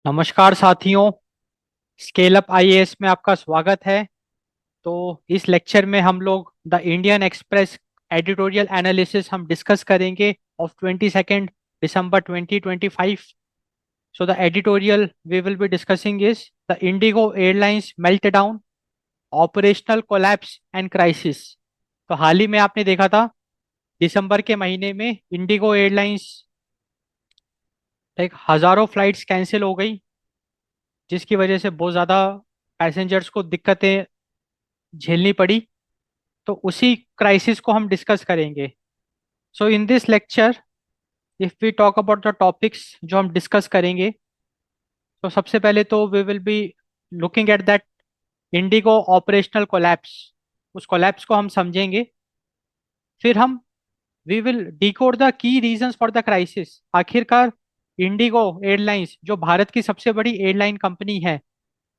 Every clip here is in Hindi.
नमस्कार साथियों। स्केल अप आईएएस में आपका स्वागत है। तो इस लेक्चर में हम लोग the Indian Express editorial analysis हम डिस्कस करेंगे of 22 December 2025। So the editorial we will be discussing is the Indigo airlines meltdown, operational collapse and crisis. तो हाल ही में आपने देखा था, दिसंबर के महीने में इंडिगो एयरलाइंस लाइक हजारों फ्लाइट्स कैंसिल हो गई, जिसकी वजह से बहुत ज़्यादा पैसेंजर्स को दिक्कतें झेलनी पड़ी। तो उसी क्राइसिस को हम डिस्कस करेंगे। So in this lecture if we talk about the topics जो हम डिस्कस करेंगे, तो सबसे पहले तो we will be looking at that IndiGo operational collapse. उस कोलैप्स को हम समझेंगे। फिर हम we will decode the key reasons for the crisis. आखिरकार इंडिगो एयरलाइंस जो भारत की सबसे बड़ी एयरलाइन कंपनी है,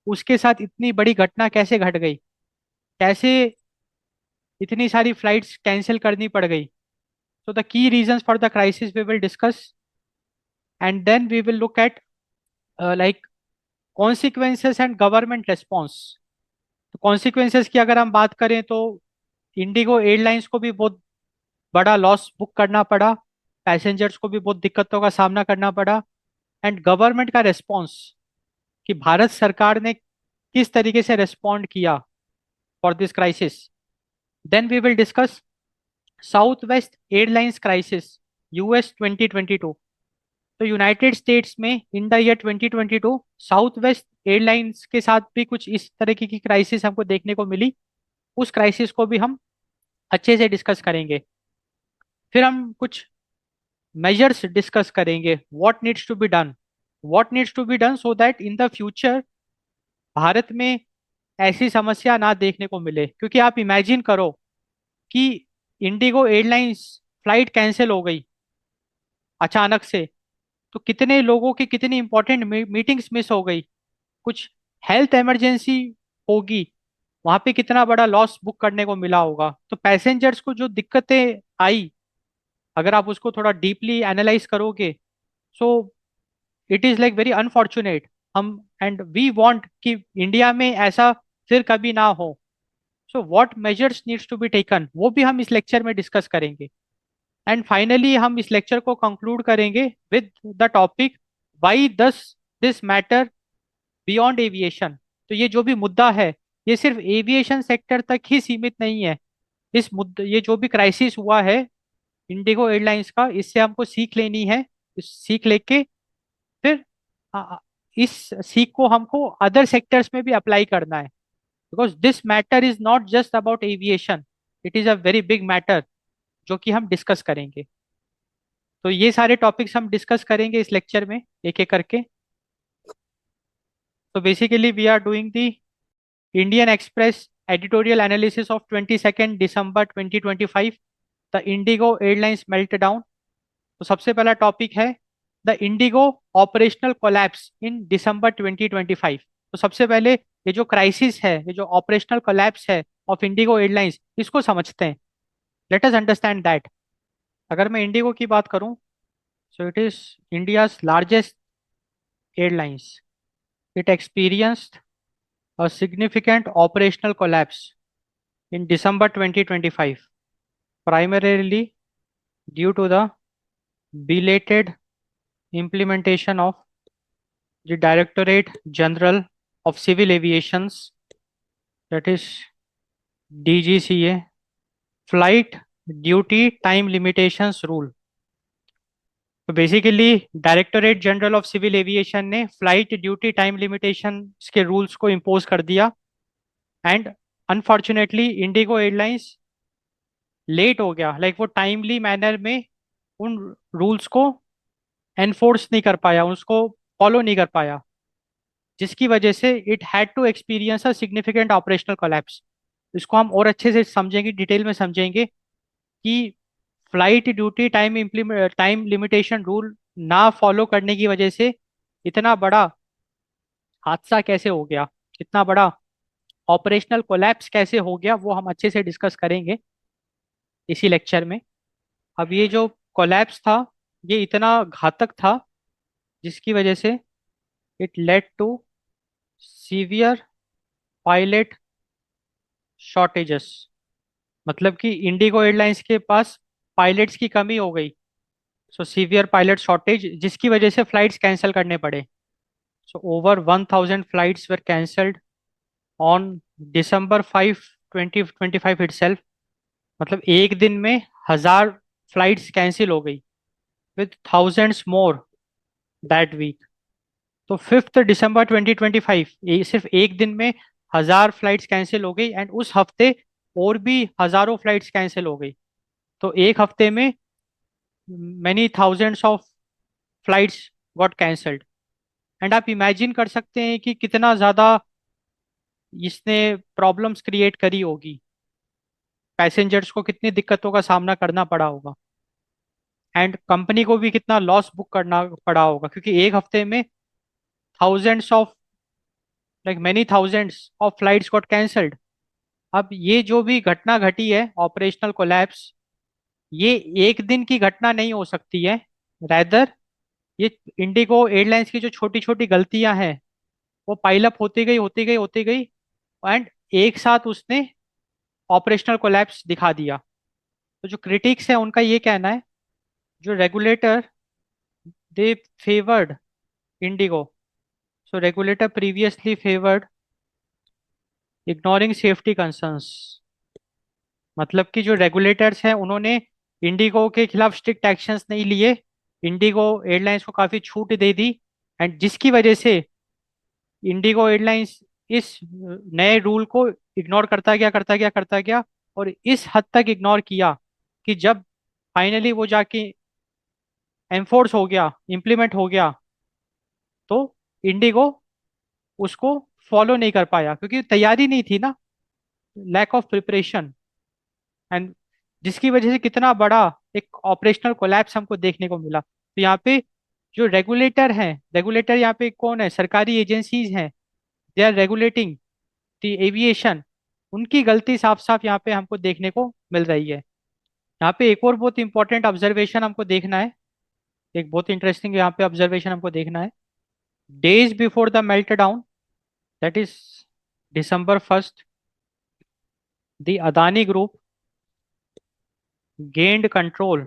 उसके साथ इतनी बड़ी घटना कैसे घट गई, कैसे इतनी सारी फ्लाइट्स कैंसिल करनी पड़ गई। So the key reasons for the crisis we will discuss, and then we will look at like consequences and government response. तो consequences की अगर हम बात करें तो इंडिगो एयरलाइंस को भी बहुत बड़ा लॉस बुक करना पड़ा, पैसेंजर्स को भी बहुत दिक्कतों का सामना करना पड़ा। एंड गवर्नमेंट का रेस्पॉन्स, कि भारत सरकार ने किस तरीके से रेस्पॉन्ड किया for this crisis. Then we will discuss Southwest airlines crisis, US 2022। तो यूनाइटेड स्टेट्स में in the year 2022 Southwest airlines के साथ भी कुछ इस तरीके की क्राइसिस हमको देखने को मिली। उस क्राइसिस को भी हम अच्छे से डिस्कस करेंगे। फिर हम कुछ मेजर्स डिस्कस करेंगे, what needs to be done, what needs to be done so that in the future Bharat में ऐसी समस्या ना देखने को मिले। क्योंकि आप इमेजिन करो कि इंडिगो एयरलाइंस फ्लाइट कैंसिल हो गई अचानक से, तो कितने लोगों की कितनी इंपॉर्टेंट मीटिंग्स मिस हो गई, कुछ हेल्थ इमरजेंसी होगी, वहां पे कितना बड़ा लॉस बुक करने को मिला होगा। तो पैसेंजर्स को जो दिक्कतें आई, अगर आप उसको थोड़ा डीपली एनालाइज करोगे, so it is like very unfortunate. हम एंड वी वांट कि इंडिया में ऐसा फिर कभी ना हो। So what measures needs to be taken, वो भी हम इस लेक्चर में डिस्कस करेंगे। एंड फाइनली हम इस लेक्चर को कंक्लूड करेंगे विद द टॉपिक वाई दस दिस मैटर बियॉन्ड एविएशन। तो ये जो भी मुद्दा है, ये सिर्फ एविएशन सेक्टर तक ही सीमित नहीं है। इस मुद्दे, ये जो भी क्राइसिस हुआ है इंडिगो एयरलाइंस का, इससे हमको सीख लेनी है। इस सीख लेके फिर आ, आ, इस सीख को हमको अदर सेक्टर्स में भी अप्लाई करना है। Because this matter is not just about aviation, it is a very big matter जो कि हम डिस्कस करेंगे। तो ये सारे टॉपिक्स हम डिस्कस करेंगे इस लेक्चर में एक एक करके। तो basically we are doing the Indian Express editorial analysis of 22 December 2025, the Indigo airlines meltdown. तो सबसे पहला टॉपिक है the IndiGo operational collapse in दिसंबर 2025। तो सबसे पहले ये जो क्राइसिस है, ये जो ऑपरेशनल कोलैप्स है ऑफ इंडिगो एयरलाइंस, इसको समझते हैं। Let us understand that. अगर मैं इंडिगो की बात करूं, सो it is India's largest airlines. It experienced a significant operational collapse in December 2025, primarily due to the belated implementation of the Directorate General of Civil Aviation's, that is DGCA, Flight Duty Time Limitations Rule। तो basically directorate general of civil aviation ने फ्लाइट ड्यूटी टाइम लिमिटेशन के रूल्स को इम्पोज कर दिया। And unfortunately IndiGo airlines late हो गया, लाइक वो टाइमली मैनर में उन रूल्स को एनफोर्स नहीं कर पाया, उसको फॉलो नहीं कर पाया, जिसकी वजह से it had to experience a significant operational collapse. इसको हम और अच्छे से समझेंगे, डिटेल में समझेंगे कि flight duty time limitation rule ना फॉलो करने की वजह से इतना बड़ा हादसा कैसे हो गया, इतना बड़ा ऑपरेशनल कोलैप्स कैसे हो गया, वो हम अच्छे से डिस्कस करेंगे इसी लेक्चर में। अब ये जो कोलैप्स था, ये इतना घातक था, जिसकी वजह से it led to severe pilot shortages. मतलब कि इंडिगो एयरलाइंस के पास पायलट्स की कमी हो गई। सो सीवियर पायलट शॉर्टेज, जिसकी वजह से फ्लाइट्स कैंसिल करने पड़े। So over 1000 flights were cancelled on December 5, 2025 itself। मतलब एक दिन में 1000 फ्लाइट्स कैंसिल हो गई, with thousands more that week. तो 5 दिसंबर 2025, सिर्फ एक दिन में 1000 फ्लाइट्स कैंसिल हो गई, एंड उस हफ्ते और भी हजारों फ्लाइट्स कैंसिल हो गई। तो एक हफ्ते में many thousands of flights got cancelled। And आप इमेजिन कर सकते हैं कि कितना ज़्यादा इसने प्रॉब्लम्स क्रिएट करी होगी, पैसेंजर्स को कितनी दिक्कतों का सामना करना पड़ा होगा, एंड कंपनी को भी कितना लॉस बुक करना पड़ा होगा, क्योंकि एक हफ्ते में thousands of, like many thousands of flights got cancelled. अब ये जो भी घटना घटी है, ऑपरेशनल कोलैप्स, ये एक दिन की घटना नहीं हो सकती है। रैदर ये इंडिगो एयरलाइंस की जो छोटी छोटी गलतियां हैं, वो पाइल अप होती गई होती गई होती गई, एंड एक साथ उसने ऑपरेशनल कोलैप्स दिखा दिया। तो जो क्रिटिक्स है उनका ये कहना है, जो regulator, they favoured IndiGo. So regulator previously favoured ignoring safety concerns. मतलब कि जो रेगुलेटर्स हैं उन्होंने इंडिगो के खिलाफ स्ट्रिक्ट एक्शंस नहीं लिए, इंडिगो एयरलाइंस को काफ़ी छूट दे दी, एंड जिसकी वजह से इंडिगो एयरलाइंस इस नए रूल को इग्नोर करता गया करता गया करता गया, और इस हद तक इग्नोर किया कि जब फाइनली वो जाके एनफोर्स हो गया, इम्प्लीमेंट हो गया, तो इंडिगो उसको फॉलो नहीं कर पाया, क्योंकि तैयारी नहीं थी ना, लैक ऑफ प्रिपरेशन। एंड जिसकी वजह से कितना बड़ा एक ऑपरेशनल कोलैप्स हमको देखने को मिला। तो यहाँ पे जो रेगुलेटर हैं, रेगुलेटर यहाँ पे कौन है, सरकारी एजेंसीज हैं, they are regulating the aviation. उनकी गलती साफ साफ यहाँ पे हमको देखने को मिल रही है। यहाँ पे एक और बहुत इंपॉर्टेंट ऑब्जर्वेशन हमको देखना है, एक बहुत इंटरेस्टिंग यहाँ पे ऑब्जर्वेशन हमको देखना है। Days before the melt down, that is December 1, the Adani Group gained control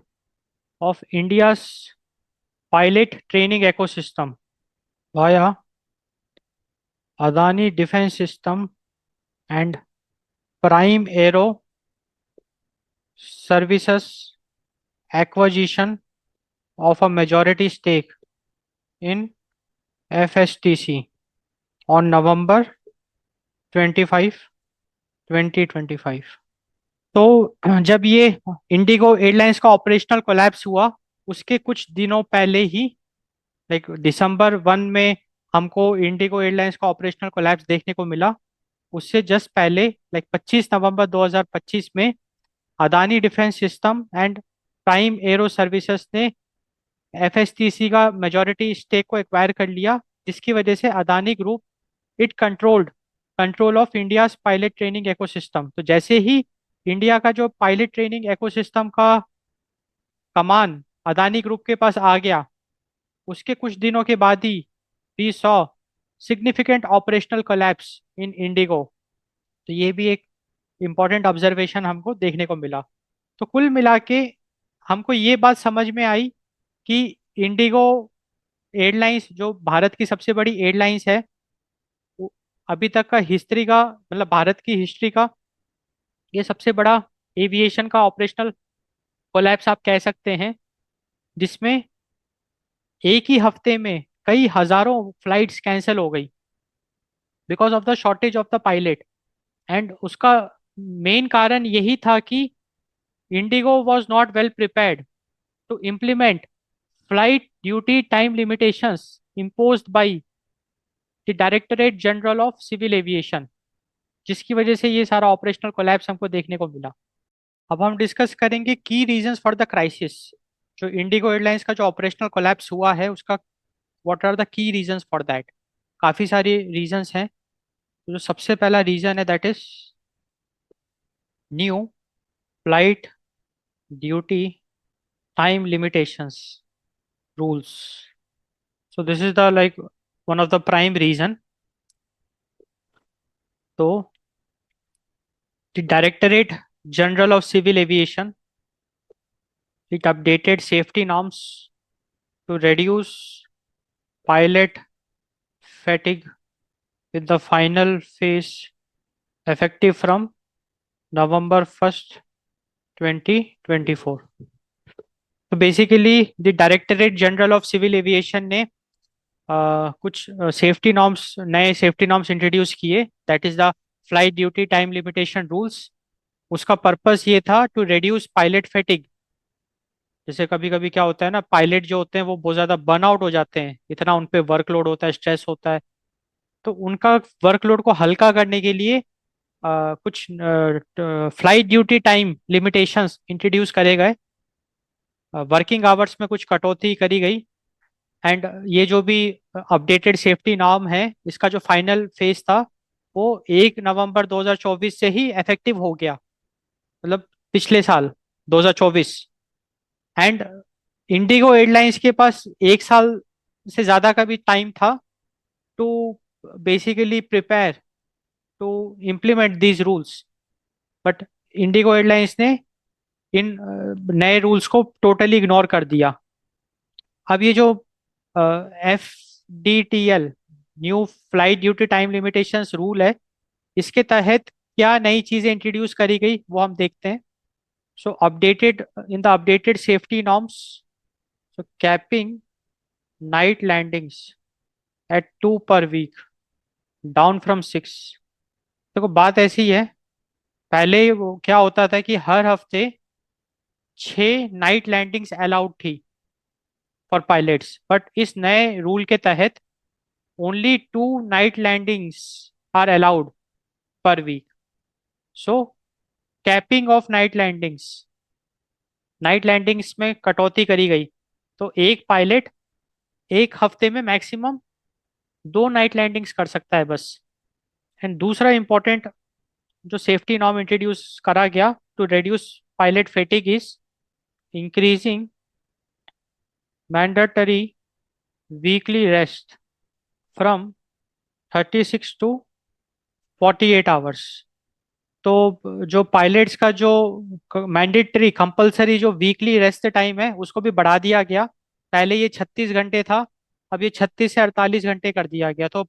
of India's pilot training ecosystem via Adani Defense System and Prime Aero Services acquisition of a majority stake in FSTC on November 25, 2025। तो जब ये इंडिगो एयरलाइंस का ऑपरेशनल कोलैप्स हुआ, उसके कुछ दिनों पहले ही, लाइक December 1 में हमको इंडिगो एयरलाइंस का ऑपरेशनल कोलैप्स देखने को मिला। उससे जस्ट पहले, लाइक 25 नवंबर 2025 में, Adani defence system and prime arrow services ने एफएसटीसी का मेजॉरिटी स्टेक को एक्वायर कर लिया, जिसकी वजह से Adani group it controlled control of India's pilot training ecosystem. तो जैसे ही इंडिया का जो पायलट ट्रेनिंग इकोसिस्टम का कमान अदानी ग्रुप के पास आ गया, उसके कुछ दिनों के बाद ही we saw significant operational collapse in IndiGo. तो ये भी एक इम्पॉर्टेंट ऑब्जर्वेशन हमको देखने को मिला। तो कुल मिला के हमको ये बात समझ में आई कि इंडिगो एयरलाइंस जो भारत की सबसे बड़ी एयरलाइंस है, वो अभी तक का हिस्ट्री का, मतलब भारत की हिस्ट्री का ये सबसे बड़ा एविएशन का ऑपरेशनल कोलैप्स आप कह सकते हैं, जिसमें एक ही हफ्ते में कई हजारों फ्लाइट्स कैंसिल हो गई because of the shortage of the pilot. And उसका मेन कारण यही था कि IndiGo was not well prepared to implement flight duty time limitations imposed by the directorate general of civil Aviation, जिसकी वजह से ये सारा ऑपरेशनल कोलैप्स हमको देखने को मिला। अब हम डिस्कस करेंगे की रीजंस फॉर द क्राइसिस। जो इंडिगो एयरलाइंस का जो ऑपरेशनल कोलैप्स हुआ है, उसका what are the key reasons for that. काफ़ी सारी रीजंस हैं। तो जो सबसे पहला रीजन है, that is new flight duty time limitations rules. So this is the like one of the prime reason. तो the directorate general of civil aviation, it updated safety norms to reduce pilot fatigue with the final phase effective from November 1st, 2024। तो basically the directorate general of civil aviation ने कुछ सेफ्टी नॉर्म्स, नए सेफ्टी नॉर्म्स इंट्रोड्यूस किए, that is the flight duty time limitation rules. उसका पर्पस ये था टू रिड्यूस पायलट फैटिग। जैसे कभी कभी क्या होता है ना, पायलट जो होते हैं वो बहुत ज़्यादा बर्न आउट हो जाते हैं, इतना उन पे वर्कलोड होता है, स्ट्रेस होता है। तो उनका वर्कलोड को हल्का करने के लिए कुछ flight duty time limitations introduce करे गए, वर्किंग आवर्स में कुछ कटौती करी गई। एंड ये जो भी अपडेटेड सेफ्टी नॉर्म है, इसका जो फाइनल फेज था वो 1 नवंबर 2024 से ही इफेक्टिव हो गया, मतलब पिछले साल 2024। एंड इंडिगो एयरलाइंस के पास 1 साल से ज़्यादा का भी टाइम था to basically prepare to implement these rules. But IndiGo airlines ने इन नए रूल्स को टोटली इग्नोर कर दिया। अब ये जो FDTL, new flight duty time limitations rule है, इसके तहत क्या नई चीजें इंट्रोड्यूस करी गई वो हम देखते हैं। So updated in the updated safety norms, so capping night landings at 2 per week down from 6। देखो बात ऐसी है, पहले वो क्या होता था कि हर हफ्ते 6 नाइट लैंडिंग्स अलाउड थी फॉर पायलट्स, बट इस नए रूल के तहत only 2 night landings are allowed per week. So capping of night landings में कटौती करी गई। तो एक पायलट एक हफ्ते में मैक्सिमम 2 नाइट लैंडिंग्स कर सकता है बस। एंड दूसरा इंपॉर्टेंट जो सेफ्टी नॉर्म इंट्रोड्यूस करा गया to reduce pilot fatigue is increasing mandatory weekly rest from 36 to 48 hours. तो जो पायलट्स का जो मैंडेटरी कंपलसरी जो वीकली रेस्ट टाइम है उसको भी बढ़ा दिया गया। पहले ये 36 घंटे था, अब ये 36 से 48 घंटे कर दिया गया। तो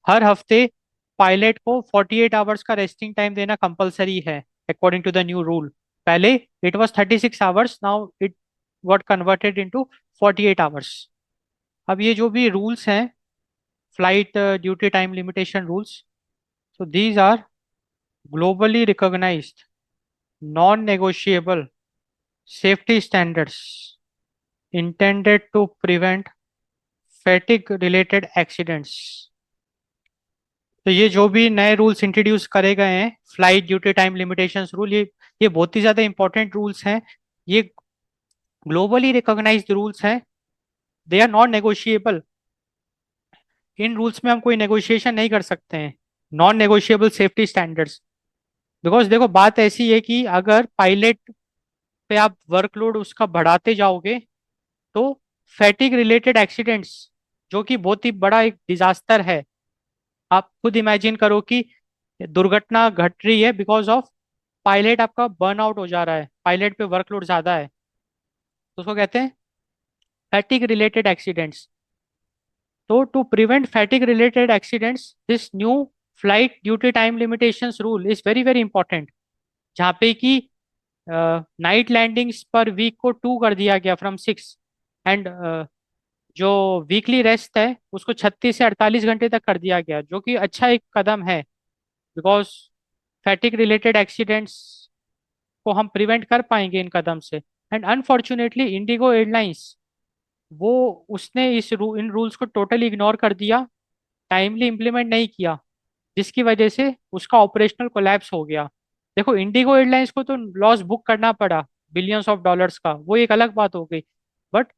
हर हफ्ते पायलट को 48 आवर्स का रेस्टिंग टाइम देना कंपलसरी है according to the new rule. पहले it was 36 hours, now it got converted into 48 hours. अब ये जो भी रूल्स हैं, flight duty time limitation rules, so these are globally recognized non-negotiable safety standards intended to prevent fatigue related accidents। तो ये जो भी नए रूल्स इंट्रोड्यूस करे गए हैं, flight duty time limitations rule, ये बहुत ही ज्यादा इंपॉर्टेंट रूल्स हैं। ये ग्लोबली रिकॉग्नाइज्ड रूल्स हैं, दे आर नॉन नेगोशिएबल। इन रूल्स में हम कोई नेगोशिएशन नहीं कर सकते हैं, non negotiable safety standards. Because देखो बात ऐसी है कि अगर पायलट पे आप वर्कलोड उसका बढ़ाते जाओगे तो फैटिग रिलेटेड एक्सीडेंट्स, जो कि बहुत ही बड़ा एक डिजास्टर है, आप खुद इमेजिन करो कि दुर्घटना घट रही है बिकॉज ऑफ पायलट आपका बर्न आउट हो जा रहा है, पायलट पे वर्कलोड ज्यादा है, तो उसको कहते हैं फैटिग रिलेटेड एक्सीडेंट्स। तो to prevent fatigue related accidents, this new flight duty time limitations rule is very very important, जहाँ पे कि नाइट लैंडिंग्स पर वीक को 2 कर दिया गया फ्रॉम 6। एंड जो वीकली रेस्ट है उसको 36 से 48 घंटे तक कर दिया गया, जो कि अच्छा एक कदम है। बिकॉज फैटिक रिलेटेड एक्सीडेंट्स को हम प्रिवेंट कर पाएंगे इन कदम से। एंड अनफॉर्चुनेटली इंडिगो एयरलाइंस, वो उसने इन रूल्स को टोटली इग्नोर कर दिया, टाइमली इम्प्लीमेंट नहीं किया, जिसकी वजह से उसका ऑपरेशनल कोलैप्स हो गया। देखो इंडिगो एयरलाइंस को तो लॉस बुक करना पड़ा बिलियंस ऑफ डॉलर्स का, वो एक अलग बात हो गई, बट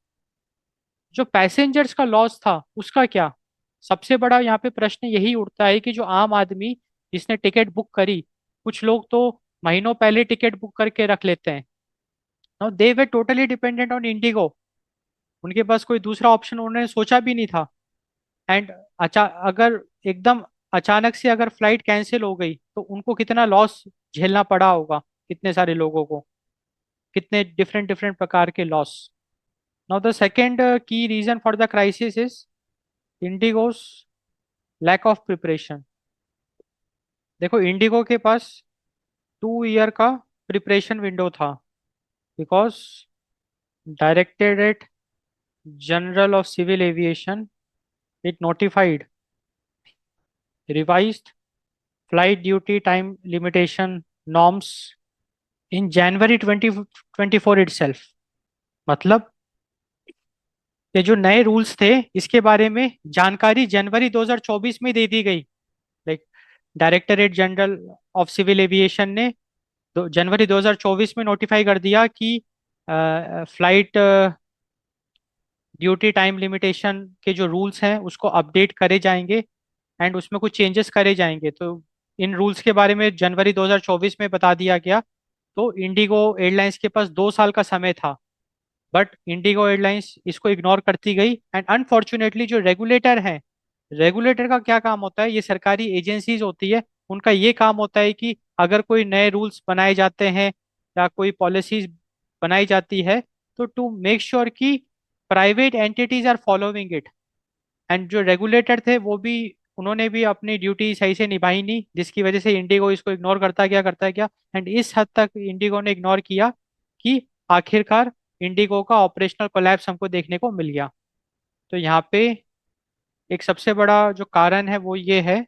जो पैसेंजर्स का लॉस था उसका क्या? सबसे बड़ा यहाँ पे प्रश्न यही उठता है कि जो आम आदमी जिसने टिकट बुक करी, कुछ लोग तो महीनों पहले टिकट बुक करके रख लेते हैं। Now they way totally dependent on Indigo, उनके पास कोई दूसरा ऑप्शन उन्होंने सोचा भी नहीं था। एंड अगर एकदम अचानक से अगर फ्लाइट कैंसिल हो गई तो उनको कितना लॉस झेलना पड़ा होगा, कितने सारे लोगों को, कितने डिफरेंट डिफरेंट प्रकार के laws. Now the second key reason for the crisis is IndiGo's lack of preparation. देखो, इंडिगो के पास 2 ईयर का प्रिपरेशन विंडो था, because directorate general of civil aviation, it notified revised flight duty time limitation norms in जनवरी 2024 इटसेल्फ। मतलब ये जो नए रूल्स थे, इसके बारे में जानकारी जनवरी 2024 में दे दी गई। Like Directorate general of civil aviation ने जनवरी 2024 में नोटिफाई कर दिया कि फ्लाइट ड्यूटी टाइम लिमिटेशन के जो रूल्स हैं उसको अपडेट करे जाएंगे एंड उसमें कुछ चेंजेस करे जाएंगे। तो इन रूल्स के बारे में जनवरी 2024 में बता दिया गया। तो इंडिगो एयरलाइंस के पास 2 साल का समय था, बट इंडिगो एयरलाइंस इसको इग्नोर करती गई। एंड अनफॉर्चुनेटली जो रेगुलेटर है, रेगुलेटर का क्या काम होता है, ये सरकारी एजेंसीज होती है, उनका ये काम होता है कि अगर कोई नए रूल्स बनाए जाते हैं या कोई पॉलिसीज बनाई जाती है, तो टू मेक श्योर कि private entities are following it. And जो रेगुलेटर थे वो भी, उन्होंने भी अपनी ड्यूटी सही से निभाई नहीं, जिसकी वजह से इंडिगो इसको इग्नोर करता गया। एंड इस हद तक इंडिगो ने इग्नोर किया कि आखिरकार इंडिगो का ऑपरेशनल कोलैप्स हमको देखने को मिल गया। तो यहाँ पे एक सबसे बड़ा जो कारण है वो ये है,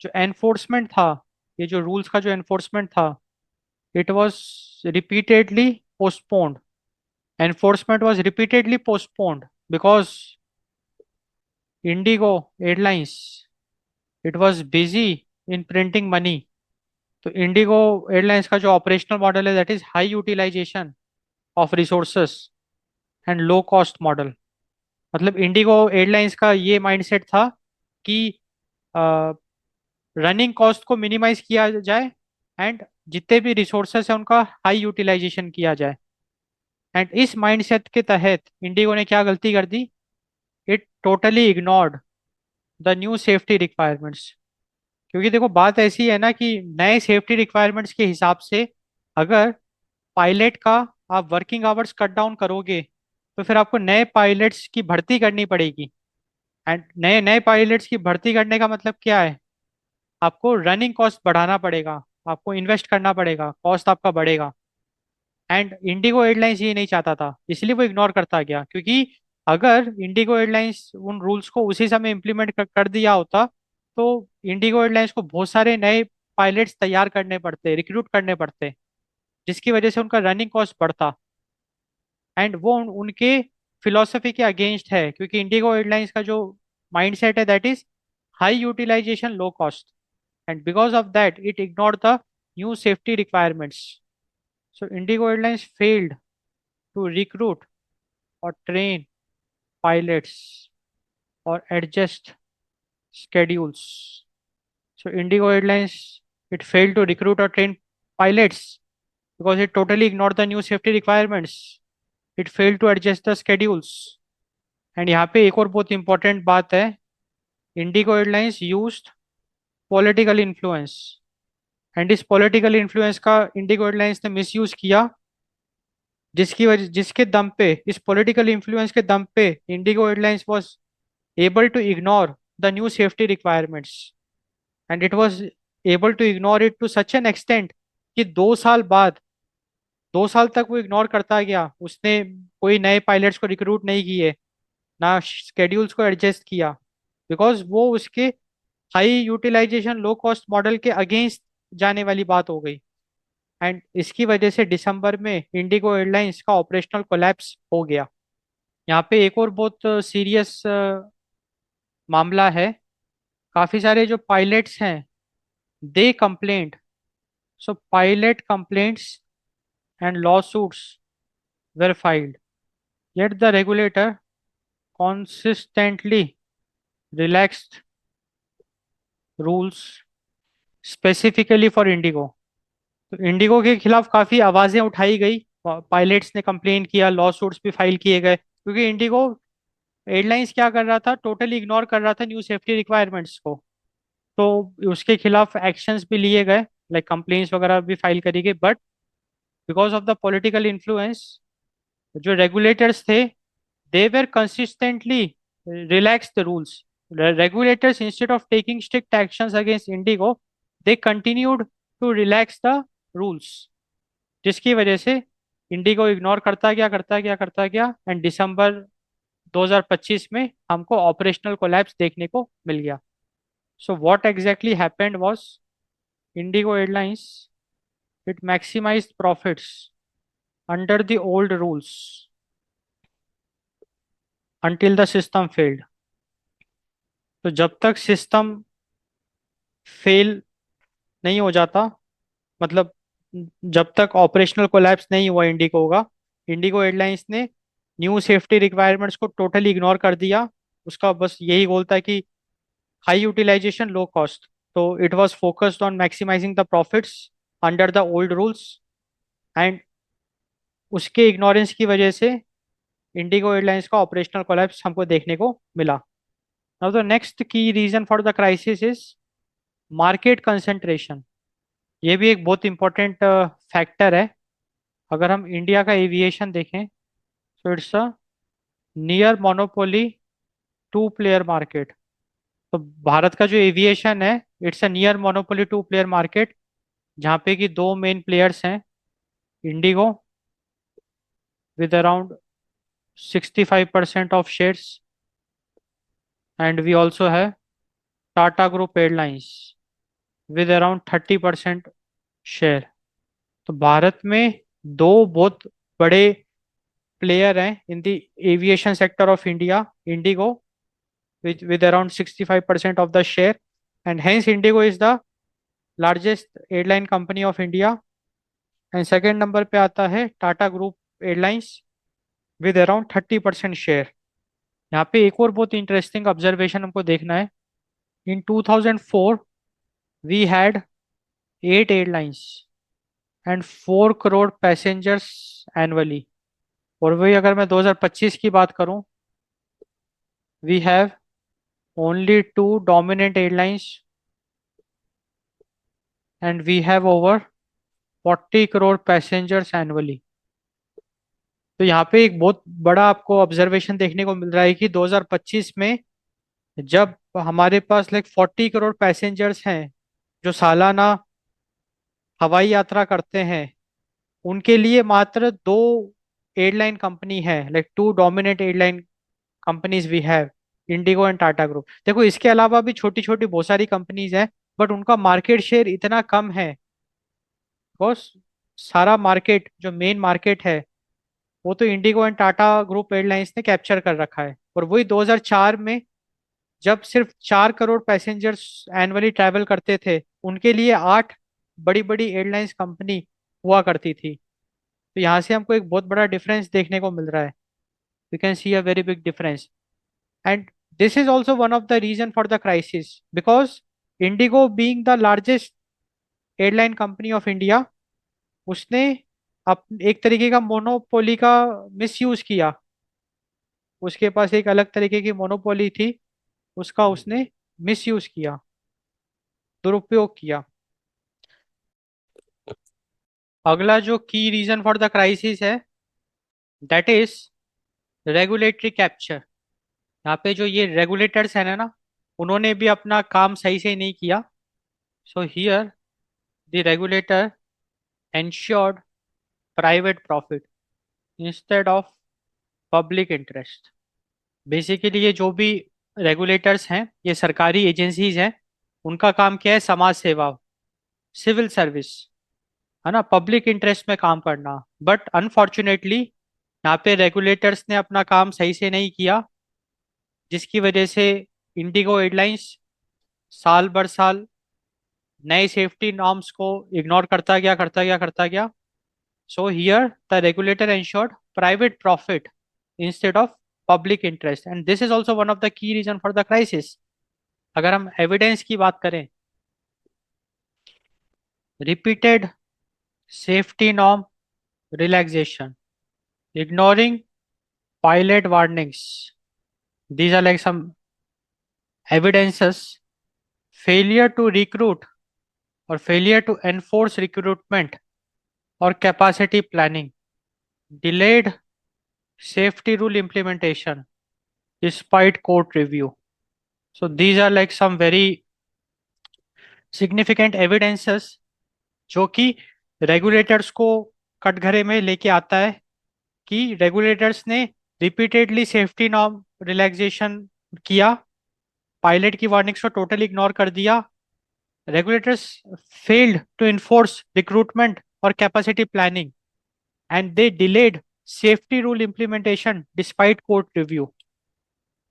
जो एनफोर्समेंट था, ये जो रूल्स का जो एनफोर्समेंट था, it was repeatedly postponed. Enforcement was repeatedly postponed because IndiGo airlines, it was busy in printing money. तो इंडिगो एयरलाइंस का जो ऑपरेशनल मॉडल है, that is high utilisation of resources and low cost model. मतलब इंडिगो एयरलाइंस का ये माइंडसेट था कि रनिंग कॉस्ट को मिनिमाइज किया जाए एंड जितने भी रिसोर्सेस हैं उनका हाई यूटिलाइजेशन किया जाए। एंड इस माइंडसेट के तहत इंडिगो ने क्या गलती कर दी, it totally ignored the new safety requirements. क्योंकि देखो, बात ऐसी है ना कि नए सेफ्टी रिक्वायरमेंट्स के हिसाब से अगर पायलट का आप वर्किंग आवर्स कट डाउन करोगे, तो फिर आपको नए पायलट्स की भर्ती करनी पड़ेगी। एंड नए नए पायलट्स की भर्ती करने का मतलब क्या है, आपको रनिंग कॉस्ट बढ़ाना पड़ेगा, आपको इन्वेस्ट करना पड़ेगा, कॉस्ट आपका बढ़ेगा। एंड इंडिगो एयरलाइंस ये नहीं चाहता था, इसलिए वो इग्नोर करता गया। क्योंकि अगर इंडिगो एयरलाइंस उन रूल्स को उसी समय इम्प्लीमेंट कर दिया होता, तो इंडिगो एयरलाइंस को बहुत सारे नए पायलट्स तैयार करने पड़ते, रिक्रूट करने पड़ते, जिसकी वजह से उनका रनिंग कॉस्ट बढ़ता। एंड वो उनके फिलोसफी के अगेंस्ट है, क्योंकि इंडिगो एयरलाइंस का जो माइंडसेट है, that is high utilisation low cost. And because of that it ignore the new safety requirements. So IndiGo airlines failed to recruit or train pilots or adjust schedules. So Indigo Airlines, it failed to recruit or train pilots because it totally ignored the new safety requirements. It failed to adjust the schedules. And यहाँ पे एक और बहुत इंपॉर्टेंट बात है, Indigo airlines used political influence. And इस पॉलिटिकल इन्फ्लुएंस का इंडिगो एयरलाइंस ने मिसयूज किया, जिसकी वजह, जिसके दम पे, इस पॉलिटिकल इन्फ्लुएंस के दम पे Indigo airlines was able to ignore the new safety requirements, and it was able to ignore it to such an extent कि 2 साल बाद, 2 साल तक वो इग्नोर करता गया। उसने कोई नए पायलट्स को रिक्रूट नहीं किए, ना स्केड्यूल्स को एडजस्ट किया, बिकॉज वो उसके high utilisation low cost model के अगेंस्ट जाने वाली बात हो गई। एंड इसकी वजह से दिसंबर में इंडिगो एयरलाइंस का ऑपरेशनल कोलैप्स हो गया। यहाँ पे एक और बहुत सीरियस मामला है। काफी सारे जो पायलट्स हैं, दे complaint, so pilot complaints and lawsuits were filed, yet the regulator consistently relaxed rules specifically for Indigo। तो इंडिगो के खिलाफ काफी आवाजें उठाई गई, पायलट्स ने कंप्लेन किया, लॉ सूट्स भी फाइल किए गए, क्योंकि इंडिगो एयरलाइंस क्या कर रहा था, टोटली इग्नोर कर रहा था न्यू सेफ्टी रिक्वायरमेंट्स को। तो उसके खिलाफ एक्शंस भी लिए गए, लाइक कंप्लेंट्स वगैरह भी फाइल करी गई, but because of the political influence जो रेगुलेटर्स थे, they were consistently relaxed the rules. Regulators, instead of taking strict actions against Indigo, they continued to relax the rules, जिसकी वजह से इंडिगो इग्नोर करता गया एंड दिसंबर 2025 में हमको ऑपरेशनल कोलैप्स देखने को मिल गया। So what exactly happened was, Indigo airlines it maximised profits under the old rules until the system failed। तो जब तक सिस्टम फेल नहीं हो जाता, मतलब जब तक ऑपरेशनल कोलैप्स नहीं हुआ इंडिगो का, इंडिगो एयरलाइंस ने न्यू सेफ्टी रिक्वायरमेंट्स को टोटली इग्नोर कर दिया। उसका बस यही गोल था कि हाई यूटिलाइजेशन लो कॉस्ट। तो it was focused on maximising the profits under the old rules, and उसके इग्नोरेंस की वजह से इंडिगो एयरलाइंस का ऑपरेशनल कोलैप्स हमको देखने को मिला। Now the next key reason for the crisis is market concentration. ये भी एक बहुत इंपॉर्टेंट फैक्टर है। अगर हम इंडिया का एविएशन देखें, तो it's a near monopoly two player market. तो भारत का जो एविएशन है, it's a near monopoly two player market, जहाँ पे कि दो मेन प्लेयर्स हैं, IndiGo with around 65% of shares, and we also है Tata group airlines with around 30% share. तो भारत में दो बहुत बड़े प्लेयर हैं in the aviation sector of India, IndiGo with around 65% of the share, and hence Indigo is the largest airline company of India। And second number पे आता है Tata group airlines with around 30% share. यहाँ पे एक और बहुत इंटरेस्टिंग ऑब्जर्वेशन हमको देखना है। In 2004 we had 8 airlines and 4 crore passengers annually. और वही अगर मैं 2025 की बात करूं, we have only 2 dominant airlines and we have over 40 crore passengers annually. तो यहाँ पे एक बहुत बड़ा आपको ऑब्जर्वेशन देखने को मिल रहा है कि 2025 में जब हमारे पास लाइक 40 करोड़ पैसेंजर्स हैं जो सालाना हवाई यात्रा करते हैं, उनके लिए मात्र दो एयरलाइन कंपनी है, like 2 dominant airline companies we have, IndiGo and Tata group. देखो इसके अलावा भी छोटी छोटी बहुत सारी कंपनीज हैं, बट उनका मार्केट शेयर इतना कम है, बिकॉज सारा मार्केट जो मेन मार्केट है वो तो Indigo and Tata group airlines ने कैप्चर कर रखा है। और वही 2004 में जब सिर्फ 4 करोड़ पैसेंजर्स एनुअली ट्रैवल करते थे, उनके लिए 8 बड़ी बड़ी एयरलाइंस कंपनी हुआ करती थी। तो यहाँ से हमको एक बहुत बड़ा डिफरेंस देखने को मिल रहा है। We can see a very big difference, and this is also one of the reason for the crisis, because IndiGo being the largest airline company of India, उसने एक तरीके का मोनोपोली का मिसयूज किया। उसके पास एक अलग तरीके की मोनोपोली थी, उसका उसने मिसयूज किया, दुरुपयोग किया। अगला जो की रीजन फॉर द क्राइसिस है, दैट इज रेगुलेटरी कैप्चर। यहाँ पे जो ये रेगुलेटर्स है ना, उन्होंने भी अपना काम सही से नहीं किया। सो here the regulator ensured private profit instead of public interest. Basically ये जो भी रेगुलेटर्स हैं, ये सरकारी एजेंसीज हैं, उनका काम क्या है, समाज सेवा, सिविल सर्विस, है ना, पब्लिक इंटरेस्ट में काम करना। बट अनफॉर्चुनेटली यहाँ पे रेगुलेटर्स ने अपना काम सही से नहीं किया, जिसकी वजह से इंडिगो एयरलाइंस साल भर साल नए सेफ्टी नॉर्म्स को इग्नोर करता गया। So here the regulator ensured private profit instead of public interest, and this is also one of the key reason for the crisis. अगर हम एविडेंस की बात करें, repeated safety norm relaxation, ignoring pilot warnings, These are like some evidences. Failure to recruit or failure to enforce recruitment or capacity planning, delayed safety rule implementation despite court review. So these are like some very significant evidences जो कि रेगुलेटर्स को कटघरे में लेके आता है कि रेगुलेटर्स ने रिपीटेडली सेफ्टी नॉर्म रिलैक्सेशन किया, पायलट की वार्निंग्स को टोटली इग्नोर कर दिया, regulators failed to enforce recruitment और capacity planning, and they delayed safety rule implementation despite court review.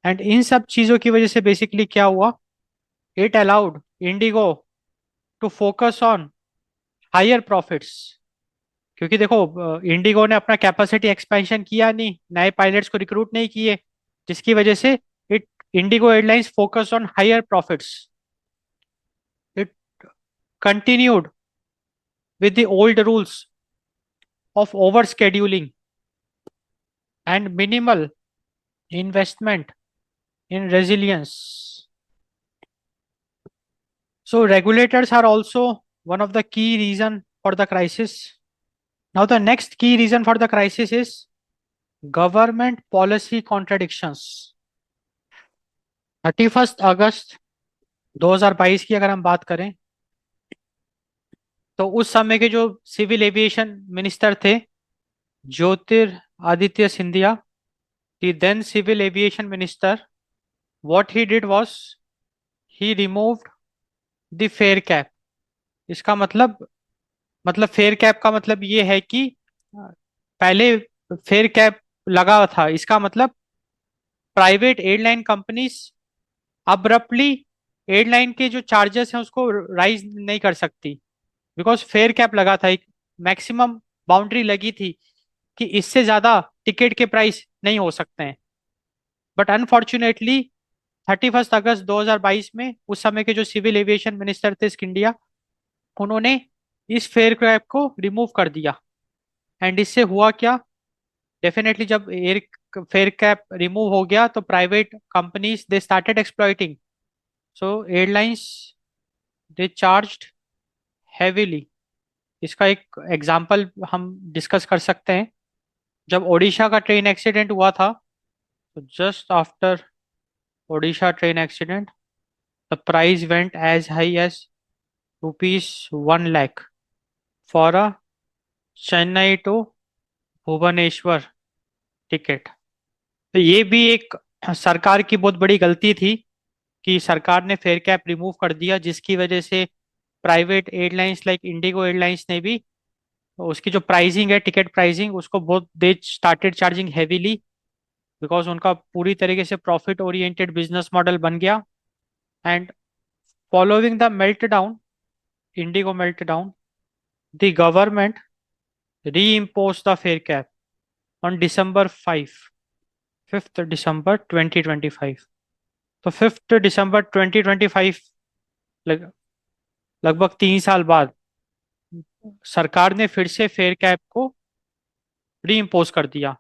And in सब चीजों की वजह से बेसिकली क्या हुआ, it allowed IndiGo to focus on higher profits. क्योंकि देखो, इंडिगो ने अपना कैपेसिटी एक्सपेंशन किया नहीं, नए पायलट्स को रिक्रूट नहीं किए, जिसकी वजह से it IndiGo airlines focus on higher profits. It continued with the old rules of over scheduling and minimal investment in resilience. So regulators are also one of the key reason for the crisis. Now the next key reason for the crisis is government policy contradictions. 31 अगस्त 2022 की अगर हम बात करें, तो उस समय के जो सिविल एविएशन मिनिस्टर थे, Jyotiraditya Scindia, the then civil aviation minister, what he did was he removed the fare cap. इसका मतलब फेयर कैप का मतलब ये है कि पहले फेयर कैप लगा था, इसका मतलब private airline companies abruptly airline के जो चार्जेस हैं उसको राइज नहीं कर सकती, बिकॉज फेयर कैप लगा था, एक मैक्सिमम बाउंड्री लगी थी कि इससे ज्यादा टिकट के प्राइस नहीं हो सकते हैं। बट अनफॉर्चुनेटली 31 अगस्त 2022 में उस समय के जो सिविल एविएशन मिनिस्टर थे इंडिया, उन्होंने इस फेयर कैप को रिमूव कर दिया। एंड इससे हुआ क्या, डेफिनेटली जब एयर फेयर कैप रिमूव हो गया तो private companies they started exploiting, so airlines they charged heavily. इसका एक एग्जांपल हम डिस्कस कर सकते हैं। जब ओडिशा का ट्रेन एक्सीडेंट हुआ था, तो just after Odisha train accident the price went as high as ₹1 lakh for a Chennai to Bhubaneswar ticket. तो ये भी एक सरकार की बहुत बड़ी गलती थी कि सरकार ने फेयर कैप रिमूव कर दिया, जिसकी वजह से private airlines like Indigo airlines ने भी उसकी जो प्राइसिंग है, टिकट प्राइसिंग, उसको बहुत they started charging heavily, because उनका पूरी तरीके से प्रॉफिट ओरिएंटेड बिजनेस मॉडल बन गया। And following the meltdown, IndiGo meltdown, the government reimpose the fare cap on December 5, 5 दिसंबर 2025। तो 5 दिसंबर 2025, लग, लगभग 3 साल बाद सरकार ने फिर से फेयर कैप को री इम्पोज कर दिया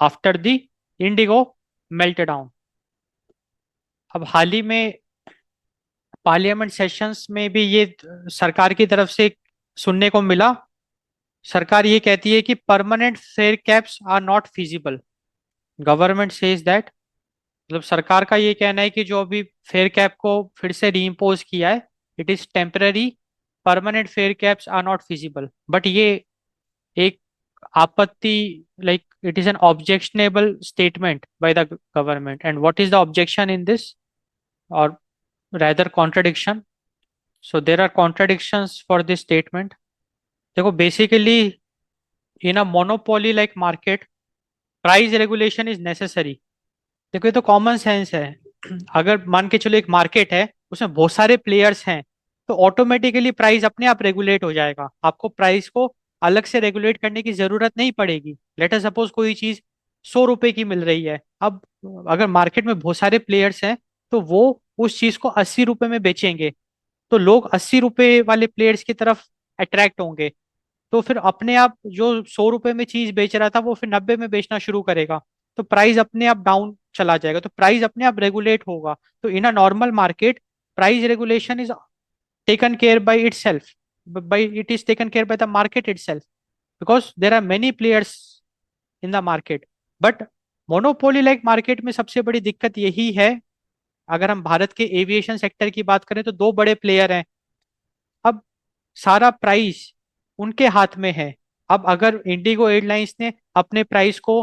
after the Indigo melt down. अब हाल ही में पार्लियामेंट सेशंस में भी ये सरकार की तरफ से सुनने को मिला। सरकार ये कहती है कि permanent fare caps are not feasible. Government says that, मतलब सरकार का ये कहना है कि जो अभी फेयर कैप को फिर से रीइम्पोज किया है, it is temporary, permanent fare caps are not feasible. But ये एक आपत्ति, like it is an objectionable statement by the government. And what is the objection in this, or rather contradiction? So there are contradictions for this statement. देखो, basically in a monopoly like market price regulation is necessary. देखो, ये तो कॉमन सेंस है। अगर मान के चलो एक मार्केट है, उसमें बहुत सारे प्लेयर्स हैं, तो ऑटोमेटिकली प्राइस अपने आप रेगुलेट हो जाएगा, आपको प्राइस को अलग से रेगुलेट करने की जरूरत नहीं पड़ेगी। लेट अस सपोज कोई चीज 100 रुपए की मिल रही है, अब अगर मार्केट में बहुत सारे प्लेयर्स हैं, तो वो उस चीज को 80 रुपए में बेचेंगे, तो लोग 80 रुपए वाले प्लेयर्स की तरफ अट्रैक्ट होंगे। तो फिर अपने आप जो 100 रुपए में चीज बेच रहा था, वो फिर 90 में बेचना शुरू करेगा, तो प्राइस अपने आप डाउन चला जाएगा, तो प्राइस अपने आप रेगुलेट होगा। तो in a normal market, price regulation is taken care by itself, by it is taken care by the market itself, because there are many players in the market. But monopoly like market में सबसे बड़ी दिक्कत यही है, अगर हम भारत के एविएशन सेक्टर की बात करें तो दो बड़े प्लेयर हैं। अब सारा प्राइस उनके हाथ में है। अब अगर इंडिगो एयरलाइंस ने अपने प्राइस को